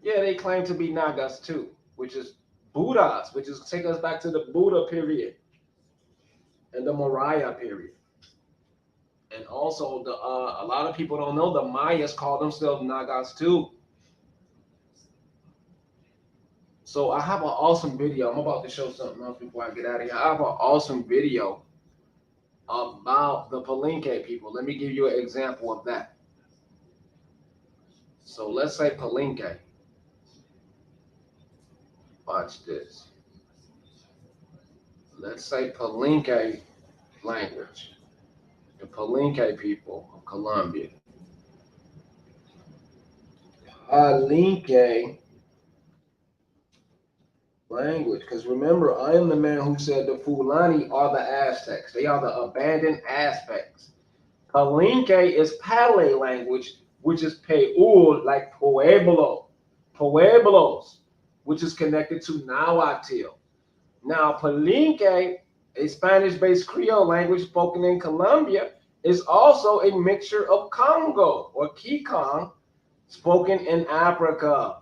Yeah, they claim to be Nagas too, which is Buddhas, which is take us back to the Buddha period and the Maurya period. And also, a lot of people don't know the Mayas call themselves Nagas too. So I have an awesome video. I'm about to show something else before I get out of here. I have an awesome video about the Palenque people. Let me give you an example of that. So let's say Palenque. Watch this. Let's say Palenque language. The Palenque people of Colombia. Palenque language, because remember, I am the man who said the Fulani are the Aztecs. They are the abandoned aspects. Palenque is Pale language, which is Peul, like Pueblo, Pueblos, which is connected to Nahuatl. Now, Palenque, a Spanish-based Creole language spoken in Colombia, is also a mixture of Congo or Kikong, spoken in Africa.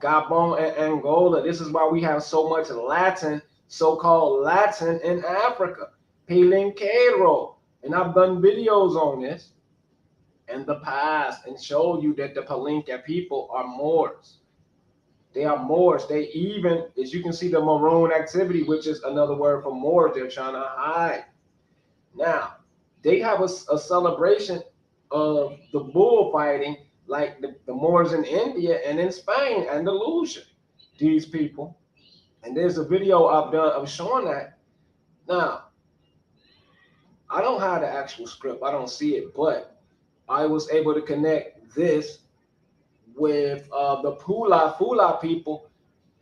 Gabon and Angola. This is why we have so much Latin, so-called Latin in Africa. Palenquero. And I've done videos on this in the past and showed you that the Palenque people are Moors. They are Moors. They even, as you can see, the Maroon activity, which is another word for Moors, they're trying to hide. Now, they have a celebration of the bullfighting like the Moors in India and in Spain, Andalusia, these people. And there's a video I've done of showing that. Now, I don't have the actual script. I don't see it, but I was able to connect this with the Fula people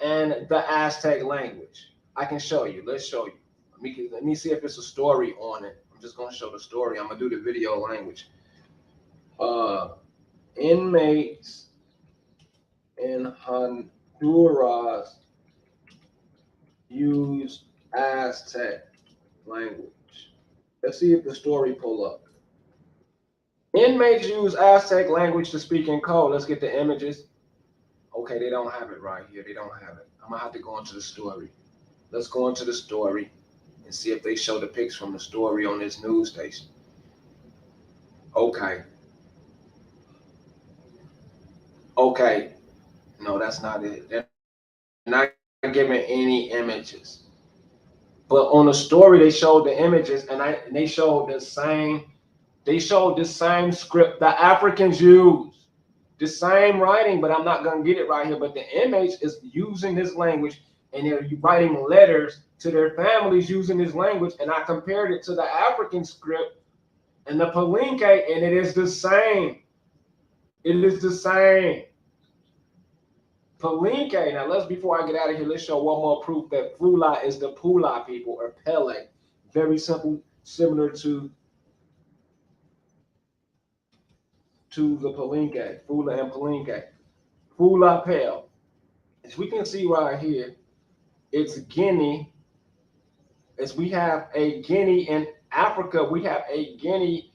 and the Aztec language. I can show you. Let's show you. Let me see if it's a story on it. I'm just going to show the story. I'm going to do the video language. Inmates in Honduras use Aztec language. Let's see if the story pull up. Inmates use Aztec language to speak in code. Let's get the images. Okay, they don't have it right here. They don't have it. I'm gonna have to go into the story. Let's go into the story and see if they show the pics from the story on this news station. Okay. Okay, no, that's not it. They're not giving any images. But on the story, they showed the images, and they showed the same. They showed the same script the Africans use, the same writing. But I'm not gonna get it right here. But the image is using this language, and they're writing letters to their families using this language. And I compared it to the African script and the Palenque, and it is the same. It is the same. Palenque. Now before I get out of here, let's show one more proof that Fula is the Pula people or Pele. Very simple, similar to the Palenque, Fula and Palenque. Fula Pale. As we can see right here, it's Guinea. As we have a Guinea in Africa, we have a Guinea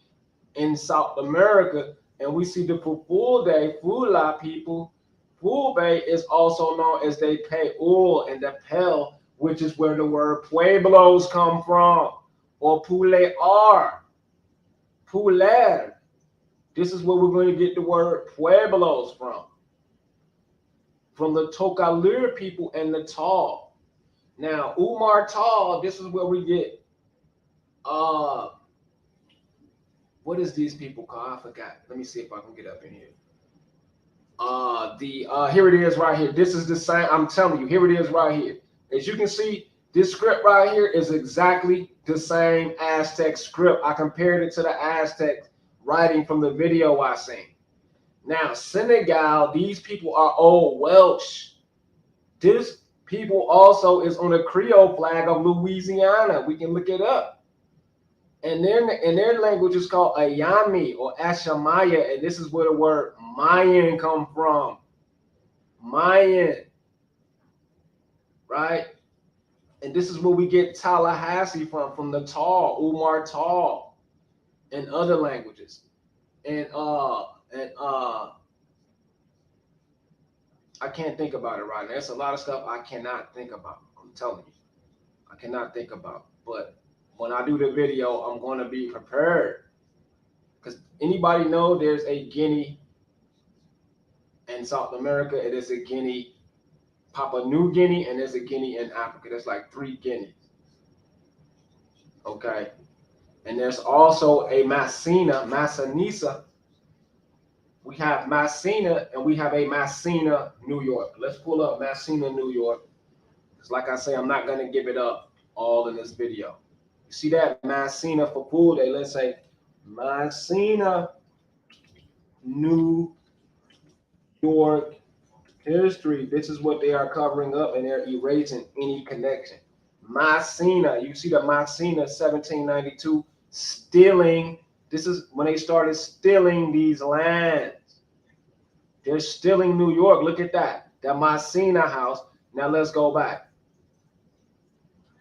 in South America, and we see the Fulfulde, Fula people. Fulbe is also known as the Peul and the Pel, which is where the word Pueblos come from, or Pulear, Puler. This is where we're going to get the word Pueblos from the Tocalur people and the Tal. Now, Umar Tal, this is where we get, what is these people called? I forgot. Let me see if I can get up in here. Here it is right here. This is the same. I'm telling you, here it is right here. As you can see, this script right here is exactly the same Aztec script. I compared it to the Aztec writing from the video I seen. Now, Senegal, these people are Old Welsh. This people also is on the Creole flag of Louisiana. We can look it up. And their language is called Ayami or Ashamaya, and this is where the word Mayan come from. Mayan, right? And this is where we get Tallahassee from the Tal, Umar Tal, and other languages. And I can't think about it right now. There's a lot of stuff I cannot think about. I'm telling you, I cannot think about. But when I do the video, I'm going to be prepared. Because anybody know there's a Guinea in South America? It is a Guinea Papua New Guinea, and there's a Guinea in Africa. There's like 3 Guineas. Okay. And there's also a Massanisa. We have Messina and we have a Messina, New York. Let's pull up Messina, New York. Because like I say, I'm not going to give it up all in this video. You see that? Messina for pool day. Let's say Messina, New York history. This is what they are covering up, and they're erasing any connection. Messina, you see the Messina 1792 stealing. This is when they started stealing these lands. They're stealing New York. Look at that. The Messina house. Now let's go back.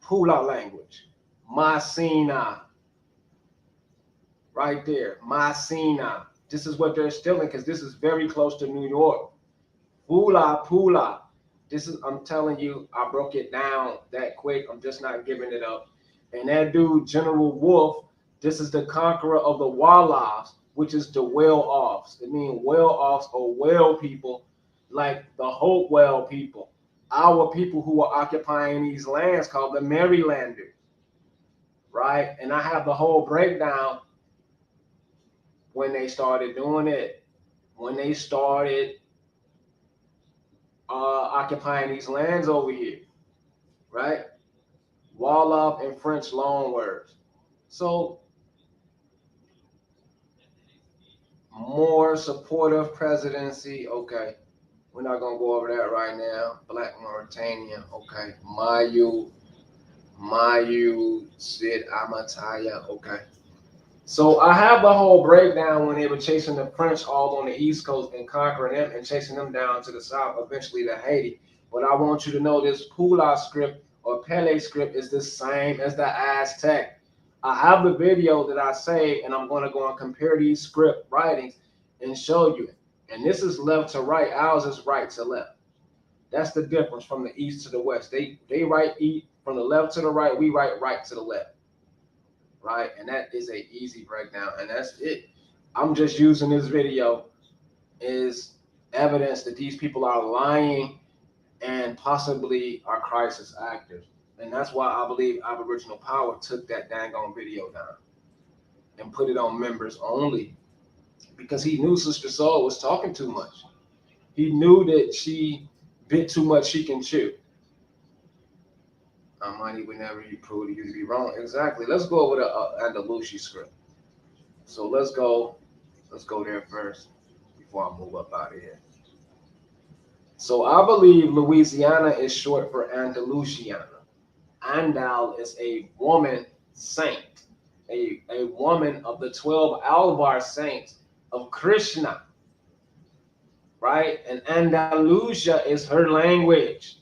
Pula language. Messina. Right there. Messina. This is what they're stealing because this is very close to New York. Pula. This is, I'm telling you, I broke it down that quick. I'm just not giving it up. And that dude, General Wolfe, this is the conqueror of the Wallahs, which is the well-offs. It means well-offs or well people, like the Hopewell people. Our people who are occupying these lands called the Marylanders, right? And I have the whole breakdown when they started doing it, when they started occupying these lands over here, right? Wolof and French loan words. So more supportive presidency. Okay, we're not gonna go over that right now. Black Mauritania. Okay, Mayu Sid Amataya. Okay. So I have the whole breakdown when they were chasing the French all on the East Coast and conquering them and chasing them down to the South, eventually to Haiti. But I want you to know this Pula script or Pele script is the same as the Aztec. I have the video that I saved, and I'm going to go and compare these script writings and show you it. And this is left to right. Ours is right to left. That's the difference from the East to the West. They write from the left to the right. We write right to the left. Right, and that is a easy breakdown, and that's it. I'm just using this video as evidence that these people are lying and possibly are crisis actors, and that's why I believe Aboriginal Power took that dang on video down and put it on members only, because he knew Sister Soul was talking too much. He knew that she bit too much she can chew. Money whenever you prove you to be wrong. Exactly. Let's go over the Andalusi script. So let's go there first before I move up out of here. So I believe Louisiana is short for Andalusiana. Andal is a woman saint, a woman of the 12 Alvar saints of Krishna, right? And Andalusia is her language,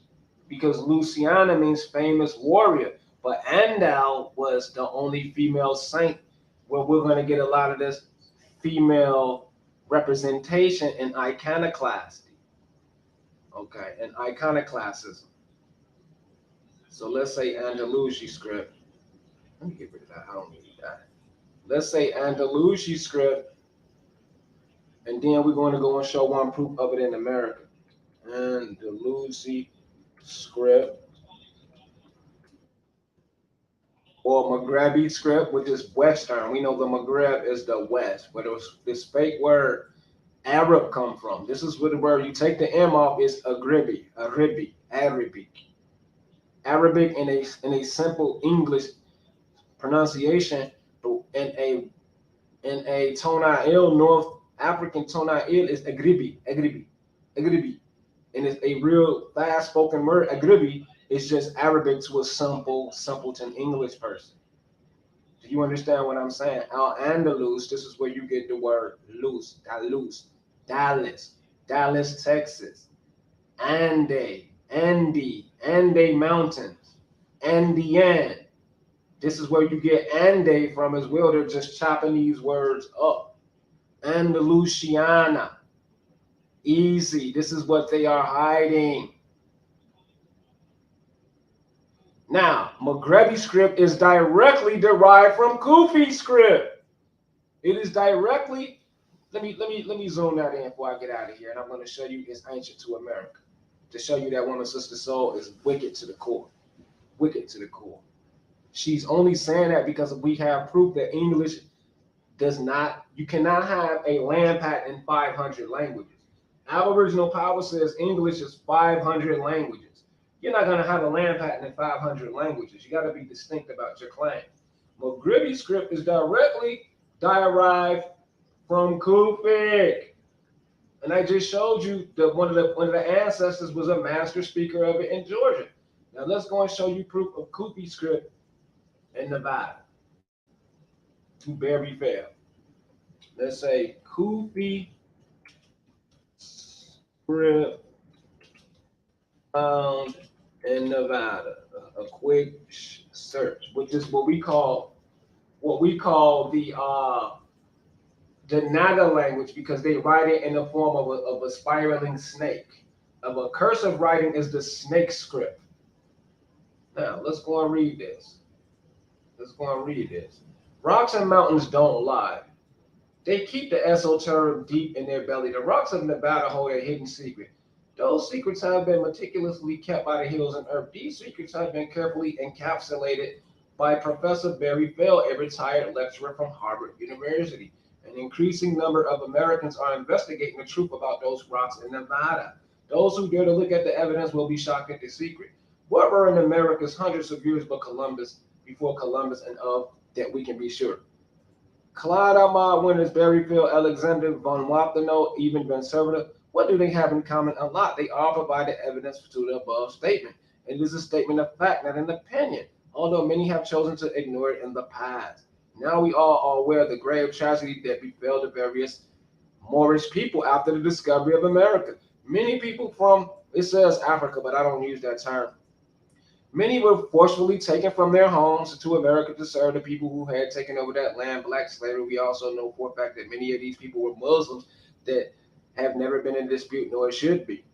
because Luciana means famous warrior, but Andal was the only female saint where we're going to get a lot of this female representation in iconoclasty. Okay, and iconoclastism. So let's say Andalusi script. Let me get rid of that. I don't need that. Let's say Andalusi script, and then we're going to go and show one proof of it in America. Andalusi script, or Maghrebi script, which is Western. We know the Maghreb is the West, where this fake word Arab come from. This is where the word, you take the M off, is Arabic in a simple English pronunciation, but in a Tona'il, North African Tona'il is Agribi. And it's a real fast-spoken word. Agribi is just Arabic to a simpleton English person. Do you understand what I'm saying? Al-Andalus, this is where you get the word Dallas, Texas. Ande Mountains, Andean. This is where you get Ande from as well. They're just chopping these words up. Andalusiana. Easy. This is what they are hiding. Now, Maghrebi script is directly derived from Kufi script. It is directly. Let me zoom that in before I get out of here, and I'm going to show you it's ancient to America. to show you that woman, Sister Soul, is wicked to the core. Wicked to the core. She's only saying that because we have proof that English does not, you cannot have a land patent in 500 languages. Aboriginal Power says English is 500 languages. You're not going to have a land patent in 500 languages. You got to be distinct about your claim. Magribi script is directly derived from Kufic. And I just showed you that one of the ancestors was a master speaker of it in Georgia. Now let's go and show you proof of Kufi script in Nevada. To very fair. Let's say Kufi script found in Nevada. A quick search, which is what we call the Naga language, because they write it in the form of a spiraling snake. Of a cursive writing is the snake script. Now let's go and read this. Rocks and mountains don't lie. They keep the esoteric deep in their belly. The rocks of Nevada hold a hidden secret. Those secrets have been meticulously kept by the hills and earth. These secrets have been carefully encapsulated by Professor Barry Fell, a retired lecturer from Harvard University. An increasing number of Americans are investigating the truth about those rocks in Nevada. Those who dare to look at the evidence will be shocked at the secret. What were in America's hundreds of years before Columbus and of that we can be sure? Clyde Ahmad winners, Barry Field, Alexander von Wapthano, even Van Servata. What do they have in common? A lot. They all provided evidence to the above statement. It is a statement of fact, not an opinion, although many have chosen to ignore it in the past. Now we all are aware of the grave tragedy that befell the various Moorish people after the discovery of America. Many people from, it says Africa, but I don't use that term. Many were forcefully taken from their homes to America to serve the people who had taken over that land, black slavery. We also know for a fact that many of these people were Muslims that have never been in dispute, nor should be.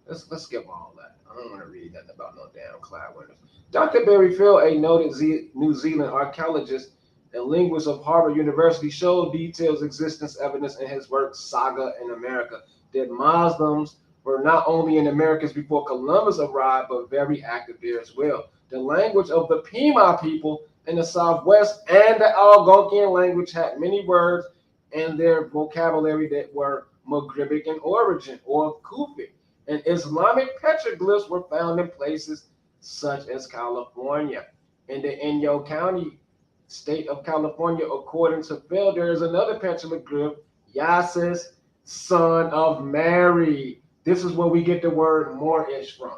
Let's skip all that. I don't want to read nothing about no damn Clyde Winters. Dr. Barry Field, a noted New Zealand archaeologist and linguist of Harvard University, showed details existence evidence in his work Saga in America that Muslims were not only in Americas before Columbus arrived, but very active there as well. The language of the Pima people in the Southwest and the Algonquian language had many words in their vocabulary that were Maghribic in origin or Kufic. And Islamic petroglyphs were found in places such as California. In the Inyo County, state of California, according to Phil, there is another petroglyph, Yasis, son of Mary. This is where we get the word Moorish from.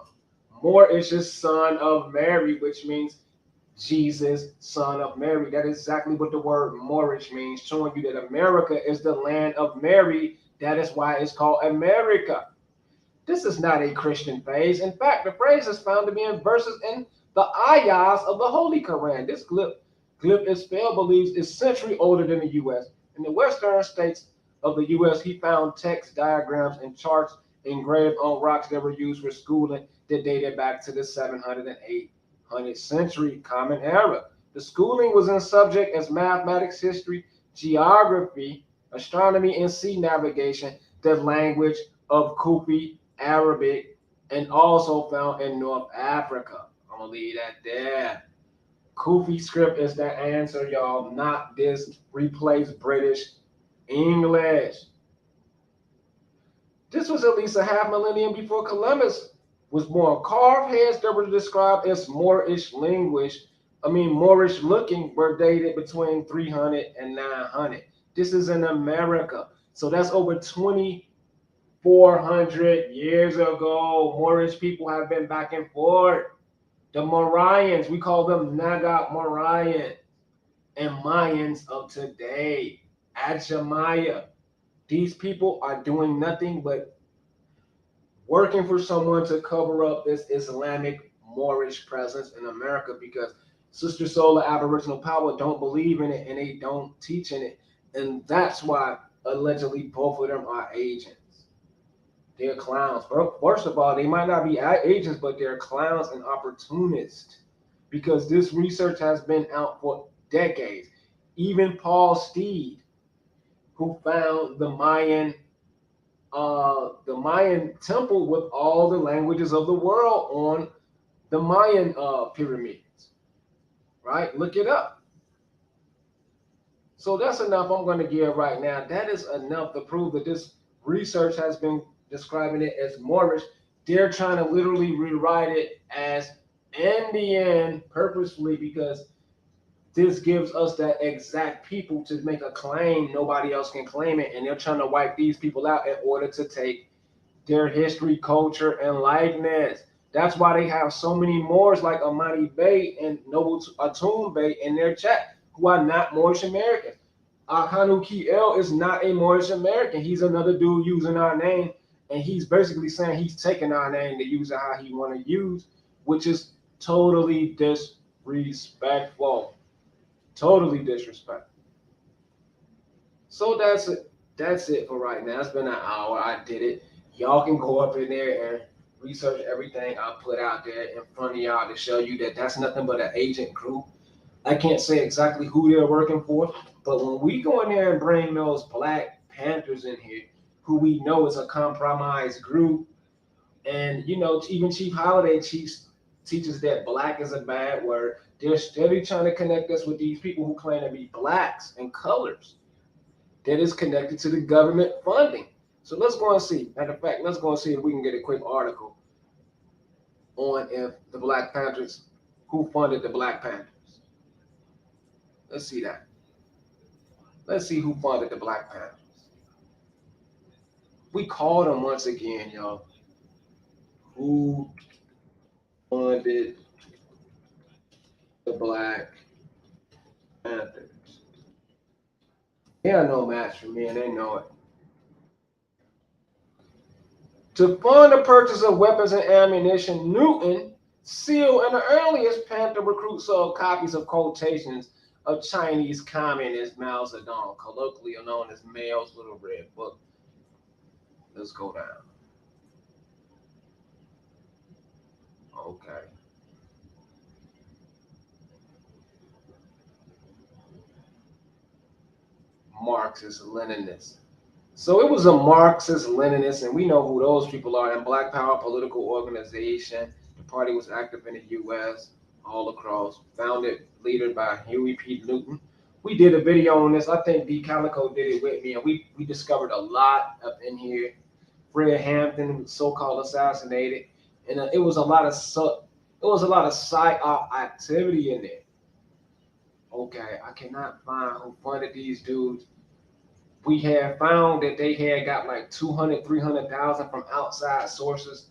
Moorish is son of Mary, which means Jesus, son of Mary. That is exactly what the word Moorish means, showing you that America is the land of Mary. That is why it's called America. This is not a Christian phrase. In fact, the phrase is found to be in verses in the ayahs of the Holy Quran. This glyph is Phil believes is century older than the U.S. In the western states of the U.S., he found text, diagrams, and charts engraved on rocks that were used for schooling that dated back to the 700 and 800 century Common Era. The schooling was in subject as mathematics, history, geography, astronomy, and sea navigation, the language of Kufi, Arabic, and also found in North Africa. I'm gonna leave that there. Kufi script is the answer, y'all, not this replaced British English. This was at least a half millennium before Columbus was born. Carved heads that were described as Moorish Moorish looking, were dated between 300 and 900. This is in America. So that's over 2,400 years ago. Moorish people have been back and forth. The Morians, we call them Naga Morian, and Mayans of today, Adjamaya. These people are doing nothing but working for someone to cover up this Islamic Moorish presence in America, because Sister Solar Aboriginal Power don't believe in it and they don't teach in it. And that's why allegedly both of them are agents. They're clowns. First of all, they might not be agents, but they're clowns and opportunists, because this research has been out for decades. Even Paul Steed, who found the Mayan the Mayan temple with all the languages of the world on the Mayan pyramids, right? Look it up. So that's enough I'm going to give right now. That is enough to prove that this research has been describing it as Moorish. They're trying to literally rewrite it as Indian purposefully because this gives us that exact people to make a claim. Nobody else can claim it. And they're trying to wipe these people out in order to take their history, culture, and likeness. That's why they have so many Moors like Amani Bey and Noble Atum Bey in their chat who are not Moorish Americans. Akanu Kiel is not a Moorish American. He's another dude using our name, and he's basically saying he's taking our name to use it how he want to use, which is totally disrespectful. Totally disrespectful. So that's it. That's it for right now. It's been an hour. I did it. Y'all can go up in there and research everything I put out there in front of y'all to show you that that's nothing but an agent group. I can't say exactly who they're working for, but when we go in there and bring those Black Panthers in here, who we know is a compromised group, and you know, even Chief Holiday teaches that black is a bad word. They're steadily trying to connect us with these people who claim to be blacks and colors that is connected to the government funding. So let's go and see. Matter of fact, let's go and see if we can get a quick article on if the Black Panthers, who funded the Black Panthers. Let's see that. Let's see who funded the Black Panthers. We called them once again, y'all. Who funded the Black Panthers? They are no match for me, and they know it. To fund the purchase of weapons and ammunition, Newton, Seal, and the earliest Panther recruits sold copies of quotations of Chinese Communist Mao Zedong, colloquially known as Mao's Little Red Book. Let's go down. Okay. Marxist-Leninist. So it was a Marxist-Leninist, and we know who those people are. And Black Power political organization. The party was active in the U.S. all across. Founded, leader by Huey P. Newton. We did a video on this. I think D. Calico did it with me, and we discovered a lot up in here. Fred Hampton was so-called assassinated, and it was a lot of psyop activity in there. Okay, I cannot find who funded these dudes. We had found that they had got like 200, 300,000 from outside sources,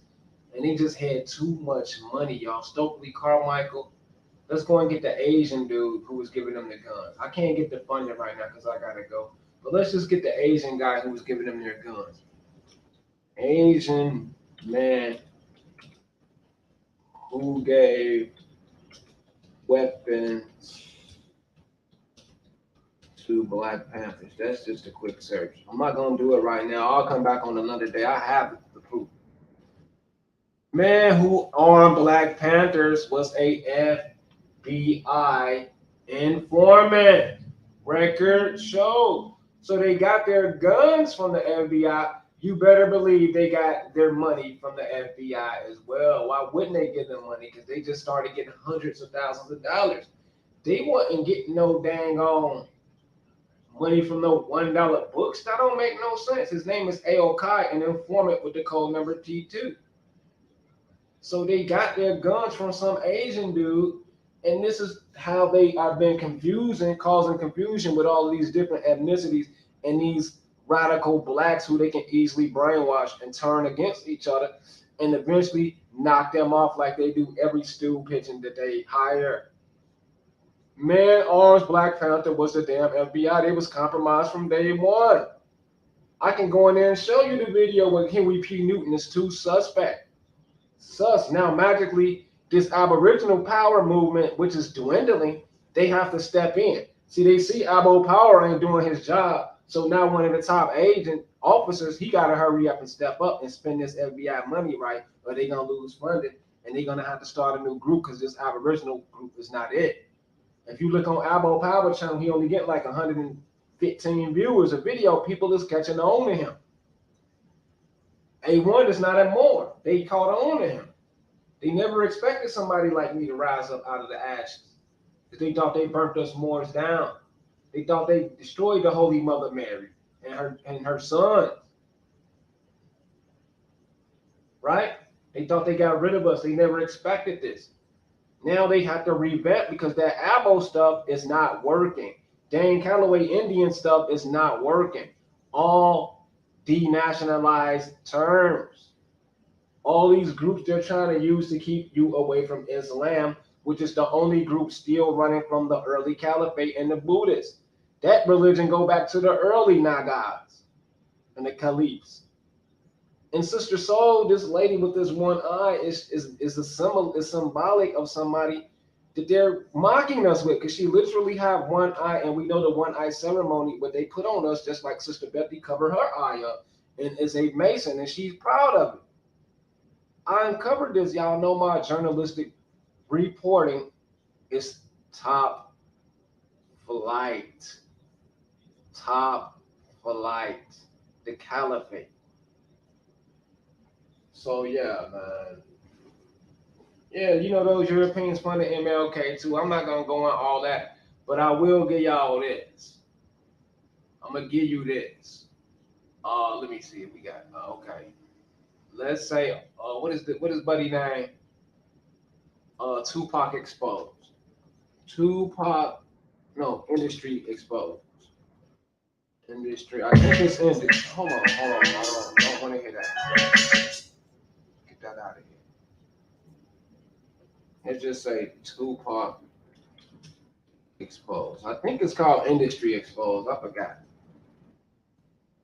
and they just had too much money, y'all. Stokely Carmichael. Let's go and get the Asian dude who was giving them the guns. I can't get the funding right now because I gotta go. But let's just get the Asian guy who was giving them their guns. Asian man who gave weapons to Black Panthers. That's just a quick search. I'm not gonna do it right now. I'll come back on another day. I have the proof. Man who armed Black Panthers was a FBI informant. Record show. So they got their guns from the FBI. You better believe they got their money from the FBI as well. Why wouldn't they give them money? Because they just started getting hundreds of thousands of dollars. They wasn't getting no dang on money from no $1 books. That don't make no sense. His name is Aokai, an informant with the code number T2. So they got their guns from some Asian dude, and this is how they are been causing confusion with all of these different ethnicities and these radical blacks who they can easily brainwash and turn against each other and eventually knock them off like they do every stool pigeon that they hire. Man, Orange Black Panther was the damn FBI. They was compromised from day one. I can go in there and show you the video with Huey P. Newton is too suspect. Now magically, this Aboriginal Power movement, which is dwindling, they have to step in. See, they see Abo Power ain't doing his job. So now one of the top agent officers, he got to hurry up and step up and spend this FBI money right, or they're going to lose funding, and they're going to have to start a new group because this Aboriginal group is not it. If you look on Abo Power channel, he only get like 115 viewers a video. People is catching on to him. A1 is not a Moor. They caught on to him. They never expected somebody like me to rise up out of the ashes. They thought they burnt us Moors down. They thought they destroyed the Holy Mother Mary and her sons. Right? They thought they got rid of us. They never expected this. Now they have to revamp because that Abo stuff is not working. Dane Calloway Indian stuff is not working. All denationalized terms. All these groups they're trying to use to keep you away from Islam, which is the only group still running from the early caliphate and the Buddhists. That religion go back to the early Nagas and the caliphs. And Sister Soul, this lady with this one eye is a symbol, is symbolic of somebody that they're mocking us with, because she literally have one eye, and we know the one eye ceremony, what they put on us, just like Sister Betty covered her eye up, and is a Mason, and she's proud of it. I uncovered this. Y'all know my journalistic reporting is top flight. Top flight. The caliphate. So yeah, man. Yeah, you know those Europeans funded MLK too. I'm not gonna go on all that, but I will give y'all this. I'm gonna give you this. Let me see if we got. Okay, let's say. What is buddy name? Tupac exposed. Tupac, no, industry exposed. Industry. I think it's industry. Hold on. I don't want to hear that. Get that out of here. Let's just say Tupac exposed. I think it's called industry exposed. I forgot.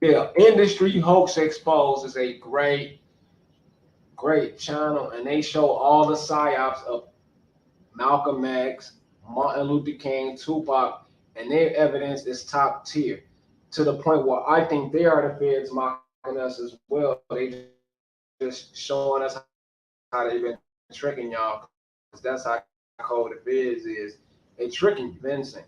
Yeah, industry hoax exposed is a great channel, and they show all the psyops of Malcolm X, Martin Luther King, Tupac, and their evidence is top tier, to the point where I think they are the feds mocking us as well. They just showing us how they've been tricking y'all, because that's how cold the feds is. They tricking, convincing.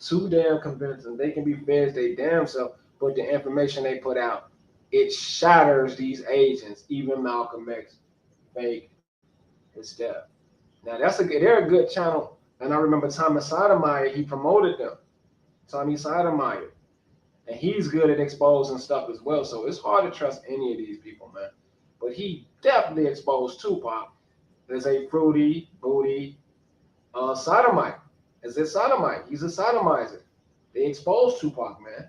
Too damn convincing. They can be feds they damn self, but the information they put out, it shatters these agents, even Malcolm X fake his death. Now they're a good channel, and I remember Tommy Sotomayor, he promoted them. Tommy Sotomayor, and he's good at exposing stuff as well. So it's hard to trust any of these people, man. But he definitely exposed Tupac as a fruity booty sodomite. As a sodomite, he's a sodomizer. They exposed Tupac, man.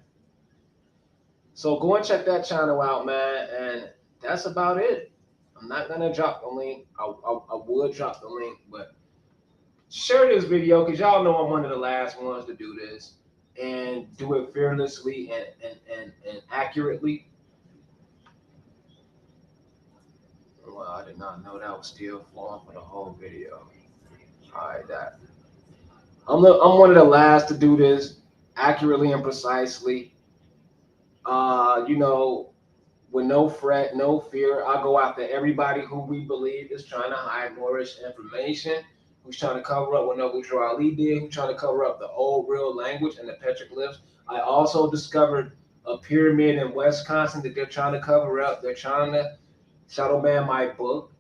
So go and check that channel out, man. And that's about it. I'm not gonna drop the link. I would drop the link, but share this video, because y'all know I'm one of the last ones to do this and do it fearlessly and accurately. Well, I did not know that was still flowing for the whole video. All right, that. I'm one of the last to do this accurately and precisely. With no fret, no fear. I go after everybody who we believe is trying to hide Moorish information, who's trying to cover up what Noble Drew Ali did, who's trying to cover up the old real language and the petroglyphs. I also discovered a pyramid in Wisconsin that they're trying to cover up. They're trying to shadow ban my book,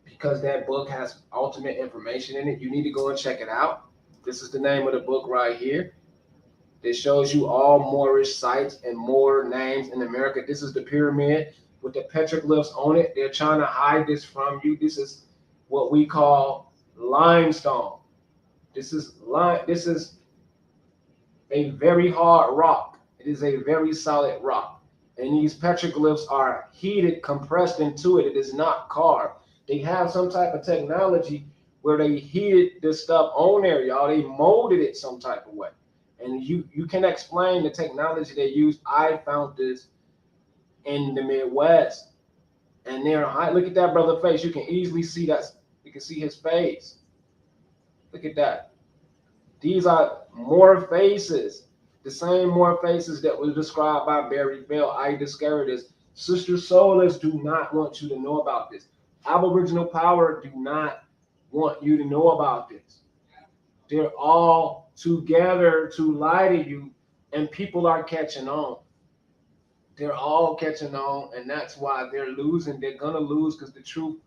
because that book has ultimate information in it. You need to go and check it out. This is the name of the book right here. It shows you all Moorish sites and Moor names in America. This is the pyramid with the petroglyphs on it. They're trying to hide this from you. This is what we call limestone. This is a very hard rock. It is a very solid rock. And these petroglyphs are heated, compressed into it. It is not carved. They have some type of technology where they heated this stuff on there, y'all. They molded it some type of way. And you can explain the technology they used. I found this in the Midwest. And there, look at that brother's face. You can easily see that. You can see his face. Look at that. These are more faces. The same more faces that was described by Barry Bell. I discovered this. Sister Soulless do not want you to know about this. Aboriginal Power do not want you to know about this. They're all together to lie to you, and people are catching on. They're all catching on, and that's why they're losing. They're gonna lose because the truth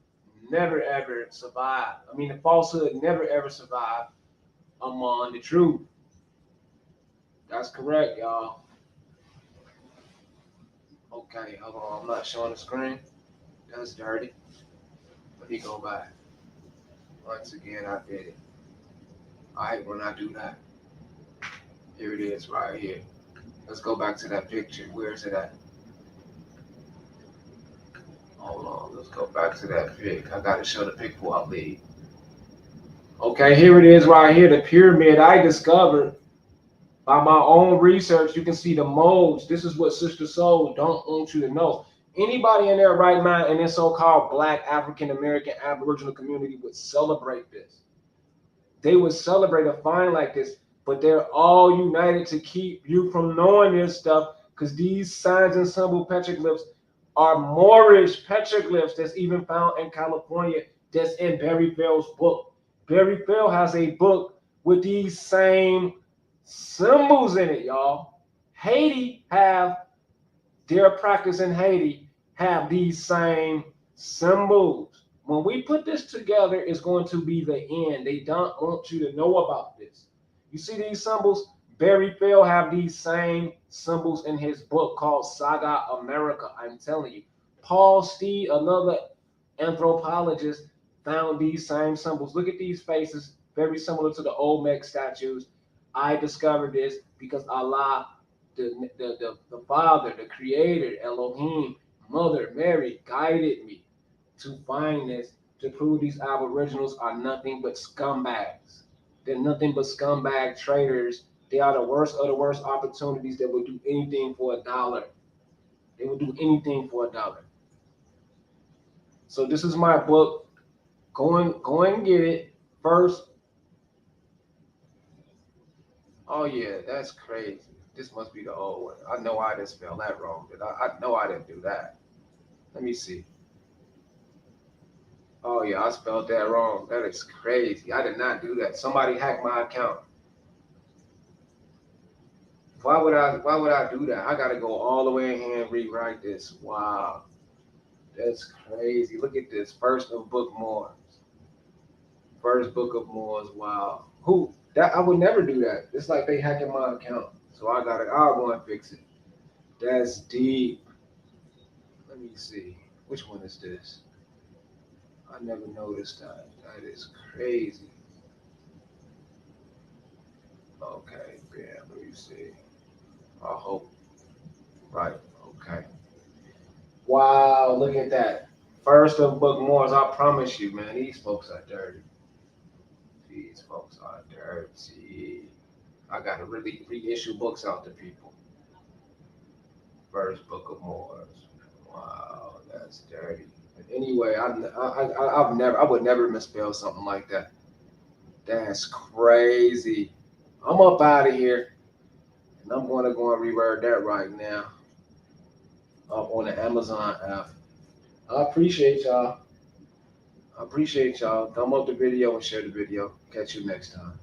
never ever survived. I mean, the falsehood never ever survived among the truth. That's correct, y'all. Okay, hold on. I'm not showing the screen. That's dirty. Let me go back. Once again, I did it. I hate when I do that. Here it is right here. Let's go back to that picture. Where is it at? Hold on. Let's go back to that pic. I gotta show the pic before I leave. Okay, here it is right here. The pyramid I discovered by my own research. You can see the molds. This is what Sister Soul don't want you to know. Anybody in their right mind in this so-called Black African American Aboriginal community would celebrate this. They would celebrate a find like this, but they're all united to keep you from knowing this stuff because these signs and symbol petroglyphs are Moorish petroglyphs that's even found in California that's in Barry Fell's book. Barry Fell has a book with these same symbols in it, y'all. Haiti have their practice in Haiti have these same symbols. When we put this together, it's going to be the end. They don't want you to know about this. You see these symbols? Barry Fell have these same symbols in his book called Saga America. I'm telling you. Paul Steed, another anthropologist, found these same symbols. Look at these faces, very similar to the Olmec statues. I discovered this because Allah, the Father, the Creator, Elohim, Mother Mary guided me to find this, to prove these Aboriginals are nothing but scumbags. They're nothing but scumbag traitors. They are the worst of the worst opportunities that would do anything for $1. They would do anything for $1. So this is my book. Go and get it first. Oh yeah, that's crazy. This must be the old one. I know I didn't spell that wrong. I know I didn't do that. Let me see. Oh yeah, I spelled that wrong. That is crazy. I did not do that. Somebody hacked my account. Why would I do that? I gotta go all the way in here and rewrite this. Wow. That's crazy. Look at this. First of Book Moors. First Book of Moors. Wow. Who that I would never do that. It's like they hacking my account. So I'll go and fix it. That's deep. Let me see. Which one is this? I never noticed that. That is crazy. Okay, yeah, let me see. I hope. Right, okay. Wow, look at that. First of Book Moors, I promise you, man, these folks are dirty. These folks are dirty. I gotta really reissue books out to people. First Book of Moors. Wow, that's dirty. But anyway, I would never misspell something like that. That's crazy. I'm up out of here, and I'm going to go and reword that right now up on the Amazon app. I appreciate y'all. Thumb up the video and share the video. Catch you next time.